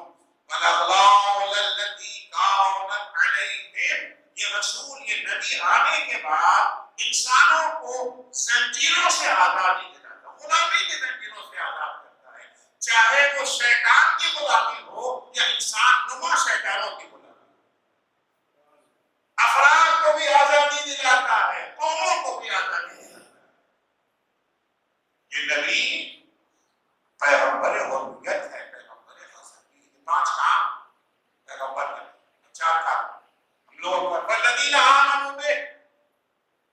وَالْأَغْلَالَ الَّتِي كَانَتْ عَلَيْهِمْ. یہ رسول، یہ نبی آنے کے بعد انسانوں کو زنجیروں سے آزادی دلاتا، غلامی کی زنجیروں سے آزاد کرتا ہے، چاہے وہ شیطان کی غلامی ہو یا انسان نما شیطانوں کی غلامی. افراد کو بھی آزادی دلاتا ہے، قوموں کو بھی آزادی دلاتا ہے. یہ نبی پیغمبر حریت ہے، پیغمبر آزادی. 5 کام پیغمبر نے، 4 کام ہم لوگوں پر. والذین آمنوا بہ،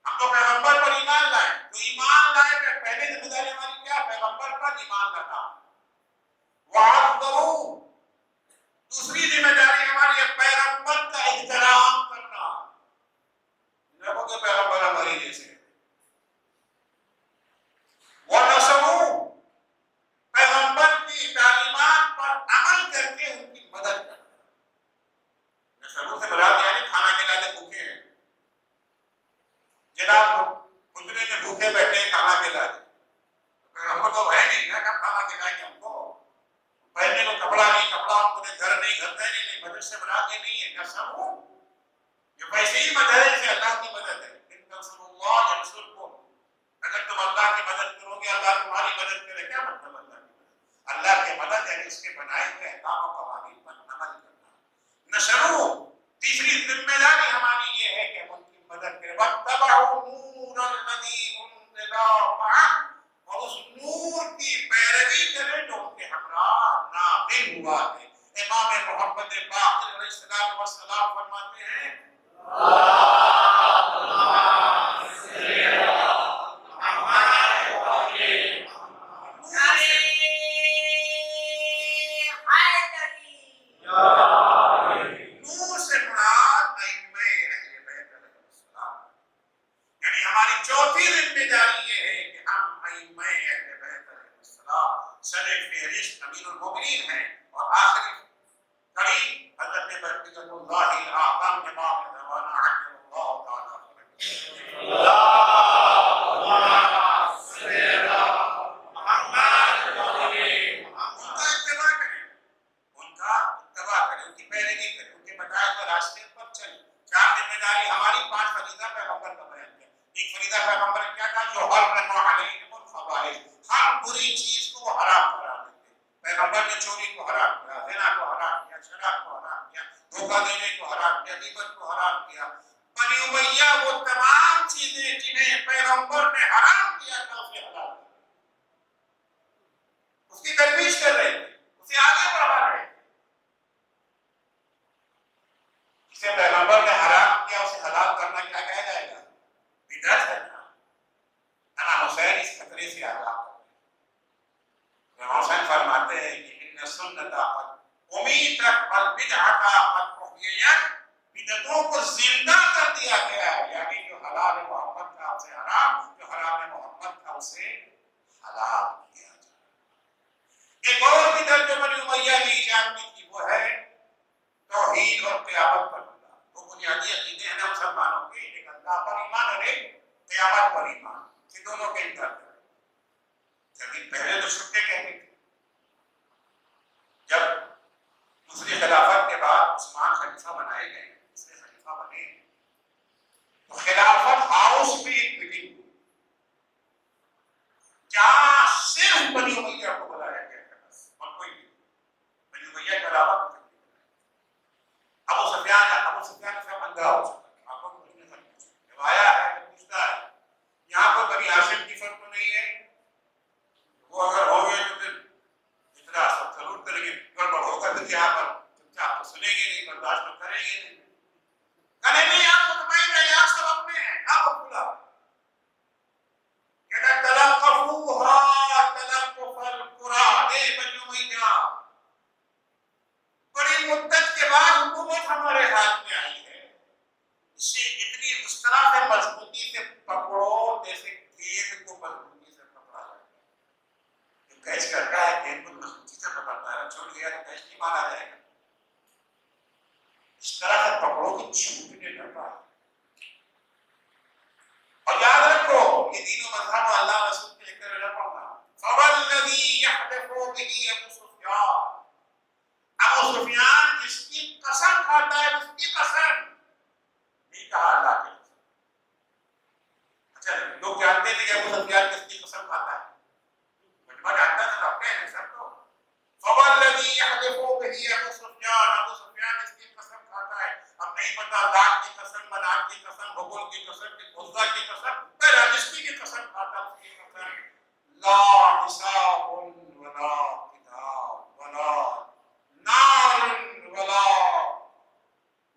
ہم تو پیغمبر پر ایمان لائے. تو ایمان لائے کہ پہلے ذمہ داری ہماری کیا؟ پیغمبر پر ایمان لانا. وعظروہ، دوسری ذمہ داری ہماری ہے پیغمبر کا احترام کرنا. لوگوں کے پیغمبر ہماری جیسے. ونصروہ، پیغمبر کی تعلیمات پر عمل کر کے ان کی مدد کرنا. نصروہ سے مراد یعنی کھانا کھلانے بھوکے ہیں. جناب گزرے میں بھوکے بیٹھے کھانا کھلا دے، پیغمبر تو ہے نہیں نا، کب کھانا کھلائیں گے ہم کو؟ پہننے کو کپڑا نہیں، کپڑا ہم کو گھر نہیں، گھر میں نہیں. مدد سے مراد یہ نہیں ہے. نصروہ یہ ویسے ہی مدد ہے جیسے اللہ کی مدد ہے. ان تنصروا اللہ ینصرکم، اگر تم اللہ کی مدد کرو گے اللہ تمہاری مدد کرے. کیا مطلب اللہ کی مدد؟ اللہ کی مدد یعنی اس کے بنائے ہوئے احکام و قوانین پر عمل کرنا. نشروہ، تیسری ذمہ داری ہماری یہ ہے کہ ہم ان کی مدد کریں. واتبعوا النور الذی انزل معہ، اور اس نور کی پیروی کریں جو ان کے ہمراہ نازل ہوا ہے. امام محمد باقر علیہ السلام والسلام فرماتے ہیں نور سے مراد ائمہ اہل بیت علیہ السلام، یعنی ہماری چوتھی ذمہ داری یہ ہے کہ ہم ائمہ اہل بیت علیہ السلام سر فہرست امیر المومنین ہیں، اور آخری قریب حضرت بقیۃ اللہ الاعظم امام زمانہ عجل اللہ تعالی پیغمبر نے چوری کو حرام کیا، زنا کو حرام کیا، شراب کو حرام کیا، دھوکہ دینے کو حرام کیا، غیبت کو حرام کیا. بنی امیہ وہ تمام چیزیں جنہیں پیغمبر نے حرام کیا تھا اسے حلال کر، اس کی ترویج کر رہے تھے، اسے آگے بڑھا رہے تھے۔ جسے پیغمبر نے حرام کیا اسے حلال کرنا کیا کہا جائے گا؟ بدعت ہے نا۔ امام حسین اس خطرے سے آگاہ کرتے ہیں۔ امام حسین فرماتے ہیں کہ ان سنت قد امیتت والبدعۃ قد احییت، بدعتوں کو زندہ کر دیا گیا ہے، یعنی جو حلال محمد تھا اسے حرام، جو حرام محمد تھا اسے حلال کیا جائے۔ ایک اور بدعت جو بنی امیہ نے ایجاد کی تھی وہ ہے توحید اور قیامت پر ایمان۔ وہ بنیادی عقیدے ہیں نا مسلمانوں کے، ایک اللہ پر ایمان اور ایک قیامت پر ایمان، یہ دونوں کے انکار کریں۔ لیکن پہلے تو چھٹے کہتے تھے، جب دوسری خلافت کے بعد عثمان خلیفہ بنائے گئے، دوسرے خلیفہ بنے، تو خلافت ہاؤس میں ایک میٹنگ ہوئی جہاں صرف بنی امیہ کو بلایا گیا تھا، بس اور کوئی نہیں، بنی امیہ کے علاوہ ابو سفیان سے اندھا ہو چکا، آنکھوں کو کچھ نہیں سمجھ آیا ہے تو پوچھتا ہے یہاں پر بنی ہاشم کی فرق تو نہیں ہے؟ وہ اگر ہو گئے تو پھر اتنا سب ضرور کریں گے، گڑبڑ ہوگا تو یہاں پر چپ تو سنیں گے نہیں، برداشت تو کریں گے نہیں۔ کہنے نہیں آپ مطمئن رہے، آپ سب اپنے ہیں، آپ کھلا کہنا تلقفوها تلقف القرآن۔ بنی امیہ بڑی مدت کے بعد حکومت ہمارے ہاتھ میں آئی ہے، اسے اتنی اس طرح سے مضبوطی سے پکڑو جیسے گیند کو مضبوطی سے پکڑا جائے۔ جو کیچ کرتا ہے گیند کو مضبوطی سے پکڑتا ہے، چھوڑ گیا تو کیچ نہیں مارا جائے گا، اس طرح سے پکڑو کہ چھوٹنے نہ پائے۔ اور یاد رکھو یہ دین و مذہب اللہ رسول کے ذکر نہ پڑھنا۔ فوالذی یحلف به ابو سفیان، ابو سفیان جس کی قسم کھاتا ہے اس کی قسم نہیں کہا اللہ کی قسم۔ اچھا لوگ جانتے تھے کہ ابو سفیان کس کی قسم کھاتا ہے؟ مجمع جانتا تھا، آپ کہہ رہے سب کو فوالذی یحلف به ابو سفیان، ابو سفیان اس کی قسم کھاتا ہے، اب نہیں پتا لات کی قسم، منات کی قسم، حبل کی قسم، عزا کی قسم، پہلا جس کی قسم کھاتا اس کی قسم لا حساب ولا کتاب ولا نار ولا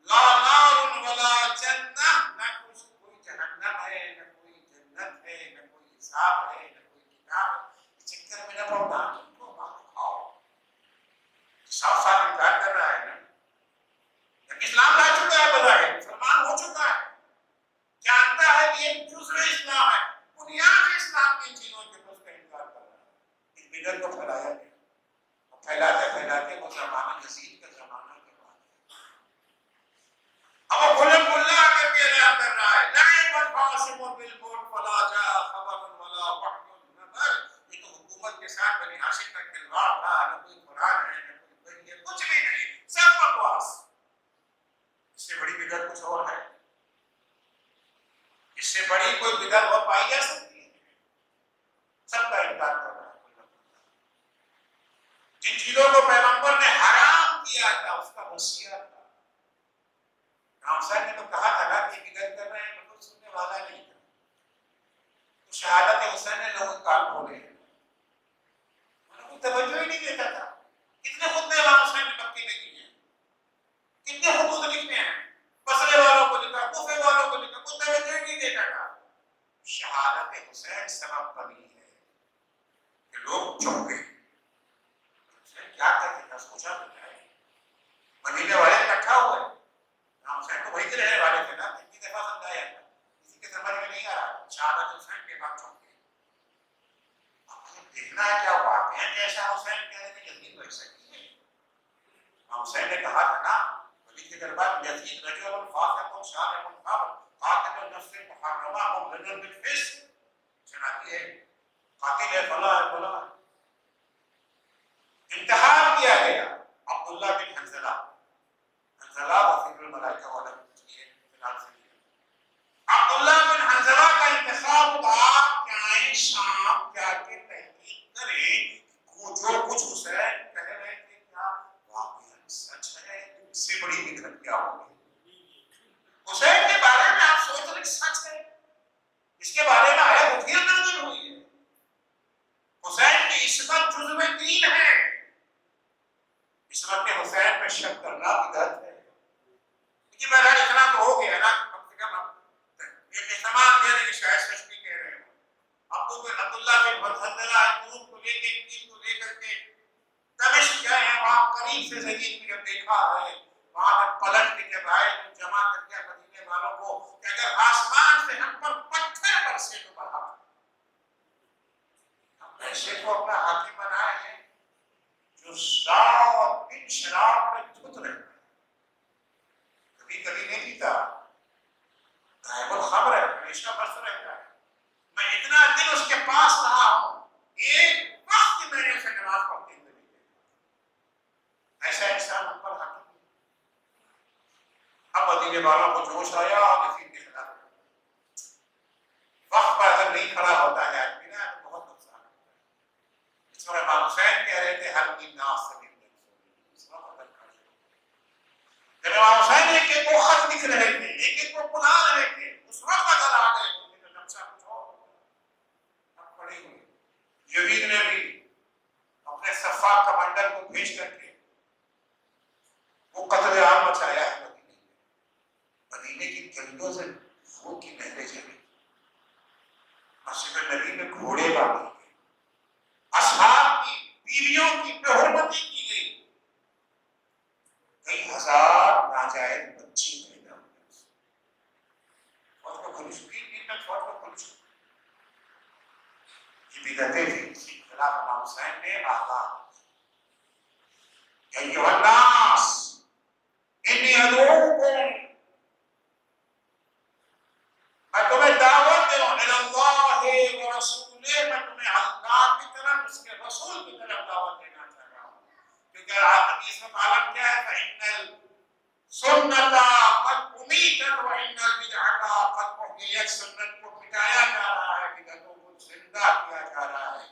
لا نار ولا جنہ، نہ کوئی جہنم ہے، نہ کوئی جنت ہے، نہ کوئی حساب ہے، نہ کوئی کتاب ہے۔ اس چکر میں نہ پڑنا، ان کو کھاؤ، صاف صاف انکار کر رہا ہے نا۔ اسلام لا چکا ہے، بظاہر مسلمان ہو چکا ہے، جانتا ہے کہ یہ جزء اسلام ہے، بنیاد اسلام کی چیزوں کے اس کا انکار کر رہا ہے۔ اس بدعت کو پھیلایا گیا، پھیلاتے پھیلاتے وہ زمانہ یزید کا زمانہ کے بعد اب وہ کھلم کھلا آ کر کے اعلان کر رہا ہے لعب القاسم بالملک فلا جاء خبر ولا وحی نظر۔ یہ تو حکومت کے ساتھ بنی ہاشم کا کھلواڑ تھا، نہ کوئی قرآن ہے، نہ کوئی وحی ہے، کچھ بھی نہیں، سب بکواس۔ اس سے بڑی بدعت کچھ اور ہے؟ اس سے بڑی کوئی بدعت اور پائی جا سکتی ہے؟ سب کا انکار کر رہا ہے۔ جن چیزوں کو پیغمبر نے حرام کیا تھا اس کا وصیت تھا۔ امام حسین نے تو کہا تھا نا کہ بدعت کر رہے ہیں، کوئی سننے والا نہیں تھا، تو شہادت حسین نے لوگوں کان کھولے ہیں، انہیں کوئی توجہ ہی نہیں دیتا تھا۔ کتنے خطبے امام حسین نے مکے میں دیے ہیں، کتنے خطوط لکھتے ہیں، بصرے والوں کو لکھا، کوفے والوں کو لکھا، کوئی توجہ ہی نہیں دیتا تھا۔ شہادت حسین سبب بنی ہے کہ لوگ چپ گئے، حسین کیا کہتے ہیں سوچا بتائے، مدینے والے اکٹھا ہوئے، امام حسین تو وہی کے رہنے والے تھے نا، کتنی دفعہ سمجھایا تھا، کسی کے سمجھ میں نہیں آ رہا، شہادت حسین کے بعد چپ گئے۔ اب دیکھنا ہے کیا واقعہ جیسا حسین کہہ رہے تھے، یزید ویسا ہی ہے۔ امام حسین نے کہا تھا نا ولی کے دربار یزید رجل فاسق شارق القبر قاتل النفس المحرمہ مبلغ بالفسق، چنانچہ ہے قاتل ہے فلاں ہے فلاں۔ انتخاب کیا گیا عبداللہ بن حنظلہ، حنظلہ وفیر الملائکہ والا فی الحال سے عبداللہ بن حنظلہ کا انتخاب، آپ جائیں شام جا کے تحقیق کریں جو کچھ حسین کہہ رہے تھے کیا واقعا سچ ہے، اس سے بڑی بدعت کیا ہوگی؟ حسین کے بارے میں سوچ رہے سچ ہے، اس کے بارے میں آیت پھر نازل ہوئی ہے۔ حسین کی عصمت جزو دین ہے، عصمت حسین میں شک کرنا بدعت ہے۔ لیکن بہرحال اتنا تو ہو گیا نا، کم سے کم ایک احتمال دے رہے کہ شاید سچ بھی کہہ رہے ہو۔ عبداللہ بن حنظلہ دودھ کو لے کے دین کو لے کر کے دمشق گئے ہیں، وہاں قریب سے زید کو جب دیکھا ہے، وہاں پر پلٹ کے جب آئے تو جمع کر کے مدینے والوں کو کہ اگر آسمان سے ہم پر پتھر برسے تو بڑھا، ہم ایسے کو اپنا حاکم بنائے ہیں جو رات دن شراب میں دھت رہتا ہے، کبھی کبھی نہیں پیتا، غائب الخبر ہے، ہمیشہ برس رہتا ہے۔ میں اتنا دن اس کے پاس رہا ہوں، ایک وقت میں نے اسے نماز پڑھتے ہوئے نہیں دیکھا۔ ایسا انسان ہم پر حاکم ہے۔ اب مدینے والوں کو جوش آیا اور یزید کے خلاف وقت پر اگر نہیں کھڑا ہوتا ہے آدمی نا تو بہت نقصان ہوتا ہے۔ اس وقت امام حسین کہہ رہے تھے ہر دن ناس سے اس وقت اگر کھڑے جب امام حسین ایک ایک کو خط لکھ رہے تھے، ایک ایک کو بلا رہے تھے، اس وقت اگر آ گئے ہوتے تو نقشہ کچھ اور ہوتا۔ اب کھڑے ہوئے یزید نے بھی اپنے صفاق کمانڈر کو بھیج کر کے وہ قتل عام مچایا ہے مدینے میں۔ مدینے کی گلیوں سے خون کی نہریں چلی، مسجد نبی میں گھوڑے باندھے گئے، اصحاب کی بیویوں کی بے حرمتی کی گئی، کئی ہزار ناجائز بچے پیدا ہوئے۔ فوج کو کھلی چکی، دن میں فوج کو کھلی چکی، یہ بدعتیں تھیں، اس کے خلاف امام حسین نے آگاہ کہ ایھا الناس انی ادعوکم، میں تمہیں دعوت دوں الی اللہ و رسولہ، میں تمہیں اللہ کی طرف اس کے رسول کی طرف دعوت دینا چاہ رہا ہوں، کیونکہ حدیث میں معلوم کیا ہے فإن السنۃ قد امیتت وإن البدعۃ قد احییت، سنت کو مٹایا جا رہا ہے، بدعتوں کو زندہ کیا جا رہا ہے۔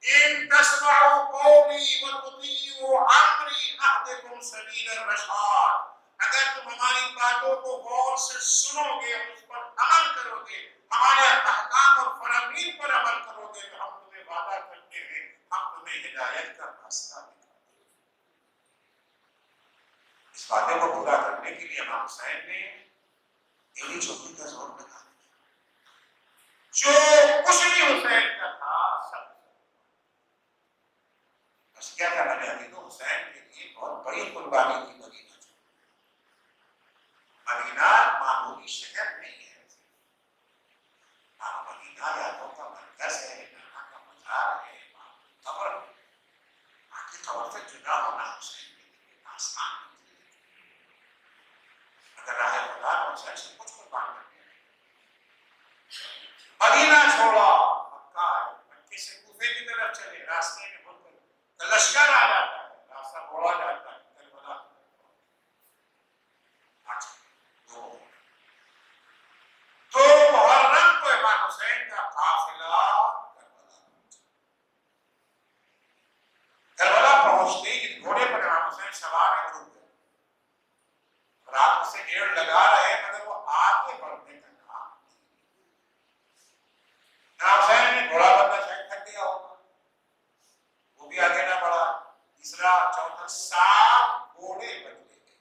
ان تسمعوا قولی وتطیعوا امری اهدکم سبیل الرشاد، اگر تم ہماری باتوں کو غور سے سنو گے اور اس پر عمل کرو گے، ہمارے احکام اور فرامین پر عمل کرو گے تو ہم تمہیں وعدہ کرتے ہیں ہم تمہیں ہدایت کا راستہ دکھائیں گے۔ اس وعدے کو پورا کرنے کے لیے امام حسین نے ایلی چوکی کا زور لگا دیا، جو کچھ بھی حسین کا تھا سب بس کیا تھا، میں نے ابھی تو حسین کے لیے بہت بڑی قربانی کی مدینہ چھوڑ۔ مدینہ معمولی شہر نہیں ہے، مدینہ یادوں کا مرکز ہے، یہاں کا مزار ہے، قبر باقی قبر سے جدا ہونا حسین کے لیے آسان نہیں ہے۔ اگر راہ خدا تو حسین سے کچھ قربان کر دیا، مدینہ چھوڑا، مکہ ہے، مکے سے کوفے کی طرف چلے، راستے میں بہت لشکر آ جاتا ہے، راستہ موڑا جاتا ہے، کربلا تو محرم کو امام حسین کا قافلہ کربلا پہنچتے ہی گھوڑے پر امام حسین سوار ہیں، رک گئے، رات سے ڈیڑھ لگا رہے مگر وہ آگے بڑھنے کا نام امام حسین نے گھوڑا بندہ شاید تھک گیا ہوگا، وہ بھی آگے نہ بڑھا، تیسرا چوتھا 7 گھوڑے بدلے گئے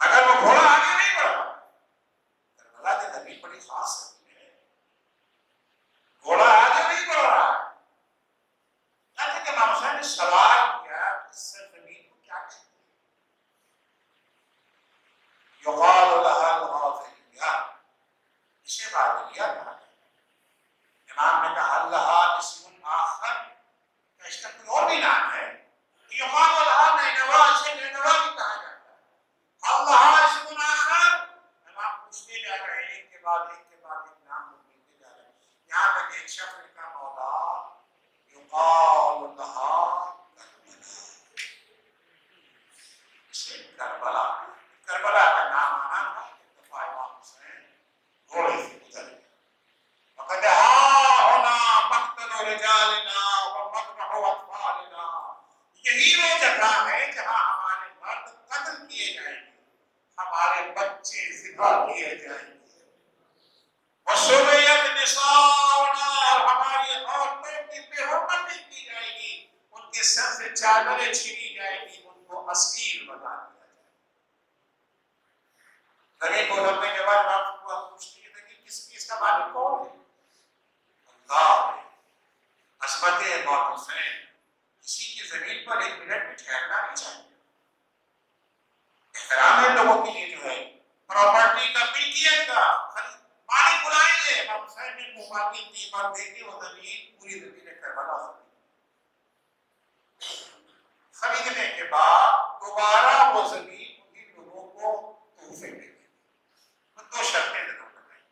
مگر وہ گھوڑا آگے نہیں بڑھا۔ کربلا کی زمین بڑی خاص ہے، گھوڑا آگے نہیں بڑھ رہا ہے، کہ امام حسین نے سوال کیا اس زمین کو کیا کہتے ہیں؟ یقال لها الغافلیہ، اسے غافلیہ کہا ہے۔ امام نے کہا اللہ اسم آخر، اس کا کوئی اور بھی نام ہے، یقال لها نینوا، اسے نینوا بھی کہا جاتا ہے۔ اللہ اسم آخر، امام پوچھتے جا رہے ہیں ایک کے بعد ایک کے بعد ایک نام ملتے جا رہے ہیں، یہاں تک ایک شخص نے کہا مولا یقال لها کربلا، اسے کربلا، کربلا کا نام آنا تھا، دفاع امام حسین گھوڑے سے گزر گئے۔ وقد ها هنا مقتل رجالنا ومذبح اطفالنا، یہی وہ جگہ ہے جہاں ہمارے مرد قتل کیے جائیں گے، ہمارے بچے دکھا دیے جائیں گے. وَسُمِّيَتْ نِسَاؤُنَا، اور ہماری عورتوں کی بے حرمتی کی جائے گی، ان کے سر سے چادریں چھینی جائیں گی، ان کو اسیر بنا دیا جائے گا. نبی کو لمبے کے بعد آپ کو پوچھتی ہے کہ اس کا مالک کون ہے؟ اللہ ہے. عصمت امام حسین. کسی کی زمین پر ایک منٹ بھی ٹھہرنا نہیں چاہیے. احترام ہے لوگوں کے لیے جو ہے پراپرٹی کا ملکیت کا مالک بلائیں گے. امام حسین نے موبائل کی قیمت دے کے وہ زمین پوری زمین کربلا خریدنے کے بعد دوبارہ وہ زمین انہیں لوگوں کو تحفے دے گی. دو شرطیں ضرور بتائیں.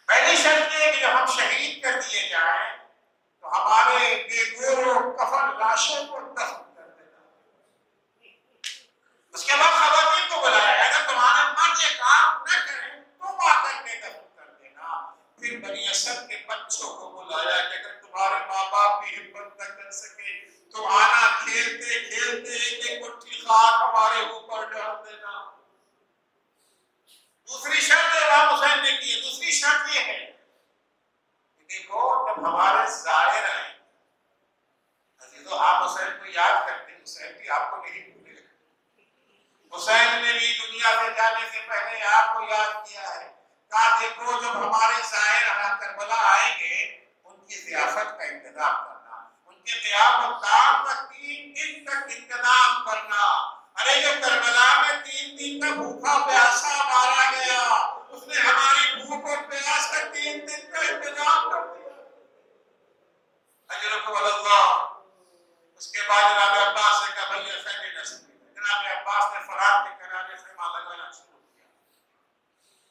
پہلی شرط یہ کہ جب ہم شہید کر دیے جائیں تو ہمارے بے گور و کفن لاشوں کو دفن کر دینا. اس کے بعد خواتین کو بلایا ہے اگر تمہارے مرد یہ کام نہ کریں تم آ کر کے دفن کر دینا. پھر بنی اسد کے بچوں کو بلایا کہ اگر تمہارے ماں باپ بھی ہمت نہ کر سکے تو آنا کھیلتے کھیلتے ایک ایک مٹھی خاک ہمارے اوپر ڈال دینا. دوسری شرط امام حسین نے کی. دوسری شرط یہ ہے کہ دیکھو جب ہمارے زائر آئیں عزیزو آپ حسین کو یاد کرتے ہیں، حسین بھی آپ کو نہیں بھولے. حسین نے بھی دنیا سے جانے سے پہلے آپ کو یاد کیا ہے. کہا دیکھو جب ہمارے زائر کربلا آئیں گے ان کی ضیافت کا انتظام کرنا، ان کے قیام و قام کا 3 دن تک انتظام کرنا. ارے جو کربلا میں 3 دن کا بھوکا پیاسا مارا گیا اس نے ہماری بھوک اور پیاس کا 3 دن کا انتظام کر دیا. اجرکم اللہ. اس کے بعد جناب عباس نے کہا بھائی ایسا نہیں نہ سکتے. جناب عباس نے فرات کے کنارے سے ماں لگانا شروع کیا.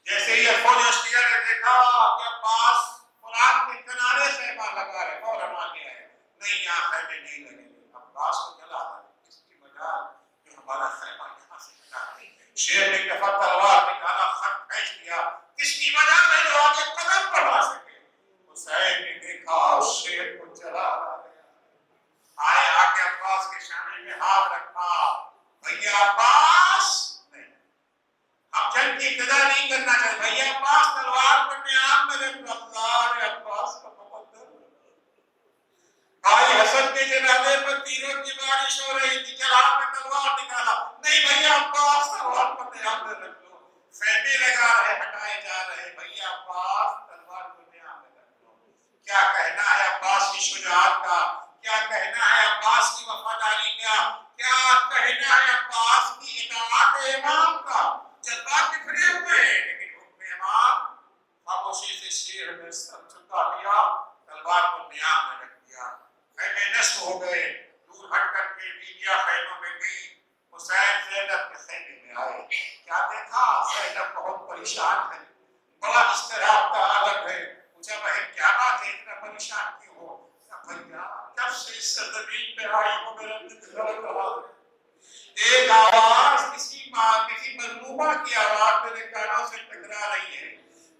جیسے ہی فوج اشتیا نے دیکھا کہ عباس فرات کے کنارے سے ماں لگا رہے فوراً آ گیا ہے نہیں یہاں خیمے نہیں لگیں گے. عباس کو چلا اس کی وجہ کہ ہمارا خیمہ یہاں سے ہٹا ہے. شیر نے ایک دفعہ تلوار نکالا خط کھینچ دیا کس کی وجہ میں جو آگے قدم بڑھا سکے. حسین نے دیکھا اس شیر کو چلا آئے آگے عباس کے شانے میں ہاتھ رکھا. بھیا عباس نہیں ہم جنگ کی ابتدا نہیں کرنا چاہتے. بھیا عباس تلوار پر نیام میں اللہ نے عباس کا مقدر. بھائی حسن کے جنازے پر تیروں کی بارش ہو رہی تھی چراغ میں تلوار نکالا نہیں بھیا عباس تلوار پر نیام میں رکھ لو. خیمے لگا رہے ہٹائے جا رہے بھیا عباس تلوار پر نیام میں رکھ لو. کیا کہنا ہے عباس کی شجاعت کا، کیا کہنا ہے عباس کی وفاداری کا، کیا کہنا ہے عباس کی اطاعت امام کا. جذبات بکھرے ہوئے ہیں لیکن حکم امام خاموشی سے شیر میں سر جھکا دیا تلوار کو نیام میں رکھ دیا. خیمے نصب ہو گئے. دور ہٹ کر کے بیویاں خیموں میں گئی. حسین زینب کے خیمے میں آئے. کیا دیکھا زینب بہت پریشان ہے بڑا اضطراب کا عالم ہے. پوچھا بہن کیا بات ہے اتنا پریشان کیوں ہو؟ بھیا جب سے اس سرزمین پہ آئی ہوں میرا دل دھڑک رہا ہے. ایک آواز کسی مظلومہ کی آواز میرے کانوں سے ٹکرا رہی ہے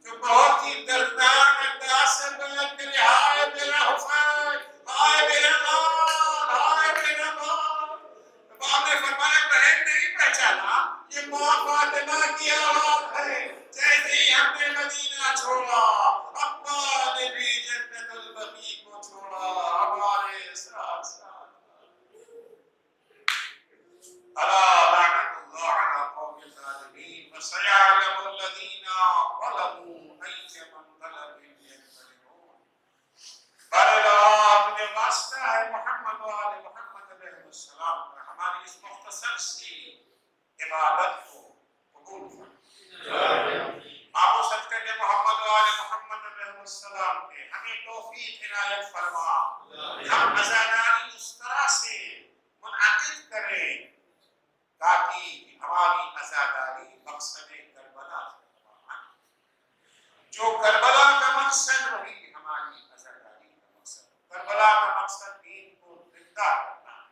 جو بہت ہی دردناک انداز سے بیان کرے ہائے میرا حسین ہائے میرا لال ہائے میرا لال. باپ نے فرمایا بہن نہیں پہچانا یہ ماں فاطمہ کی آواز ہے. جیسے ہی ہم نے مدینہ چھوڑا ابا نے بھی جنت البقیع کو چھوڑا ہمارے ساتھ ساتھ. ألا لعنة الله على قوم الظالمين وسيعلم الذين ظلموا أي منقلب ينقلبون. بارے واسطہ ہے محمد و آل محمد علیہ السلام ہماری اس مختصر سی عبادت کو قبول فرما. آپ صدقے کے محمد و آل محمد علیہ السلام کے ہمیں توفیق عنایت فرما. ہم عزاداری اس طرح سے منعقد کریں تاکہ ہماری عزاداری مقصد کربلا جو کربلا کا مقصد وہی ہماری عزاداری کا مقصد. کربلا کا مقصد دین کو زندہ کرنا ہے.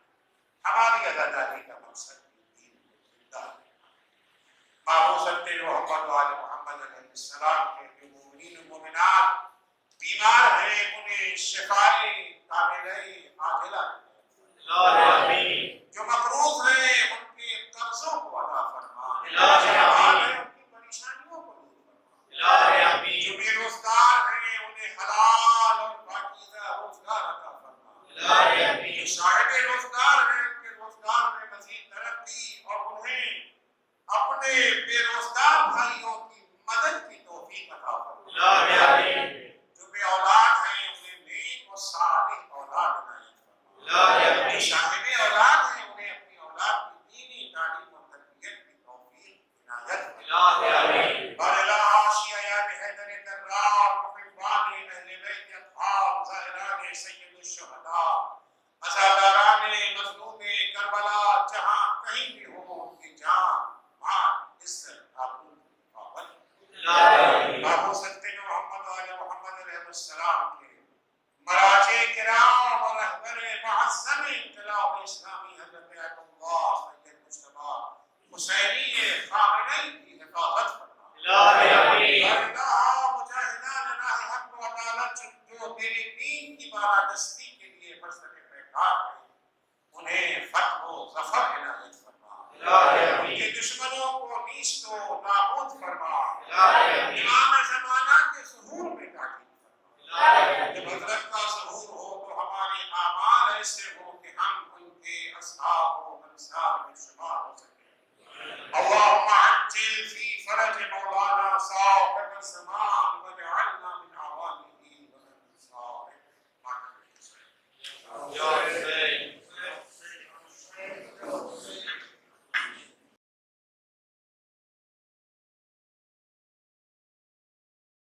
ہماری عزاداری کا مقصد دین کو زندہ کرنا ہے. مابعوث محمد و آل محمد علیہ السلام کے جو مومنین و مومنات بیمار ہیں انہیں شفائے کاملہ عاجلہ جو مقروض ہیں ان کے قرضوں کو ادا فرما. آپ جہاں کہیں بھی ہو ان کی جان مال عزت آبرو آپ ہو سکتے ہیں محمد علیہ محمد علیہ السلام کے مراجع کرام اور رہبر معظم انقلاب اسلامی حضرت آیت اللہ سید مجتبی حسین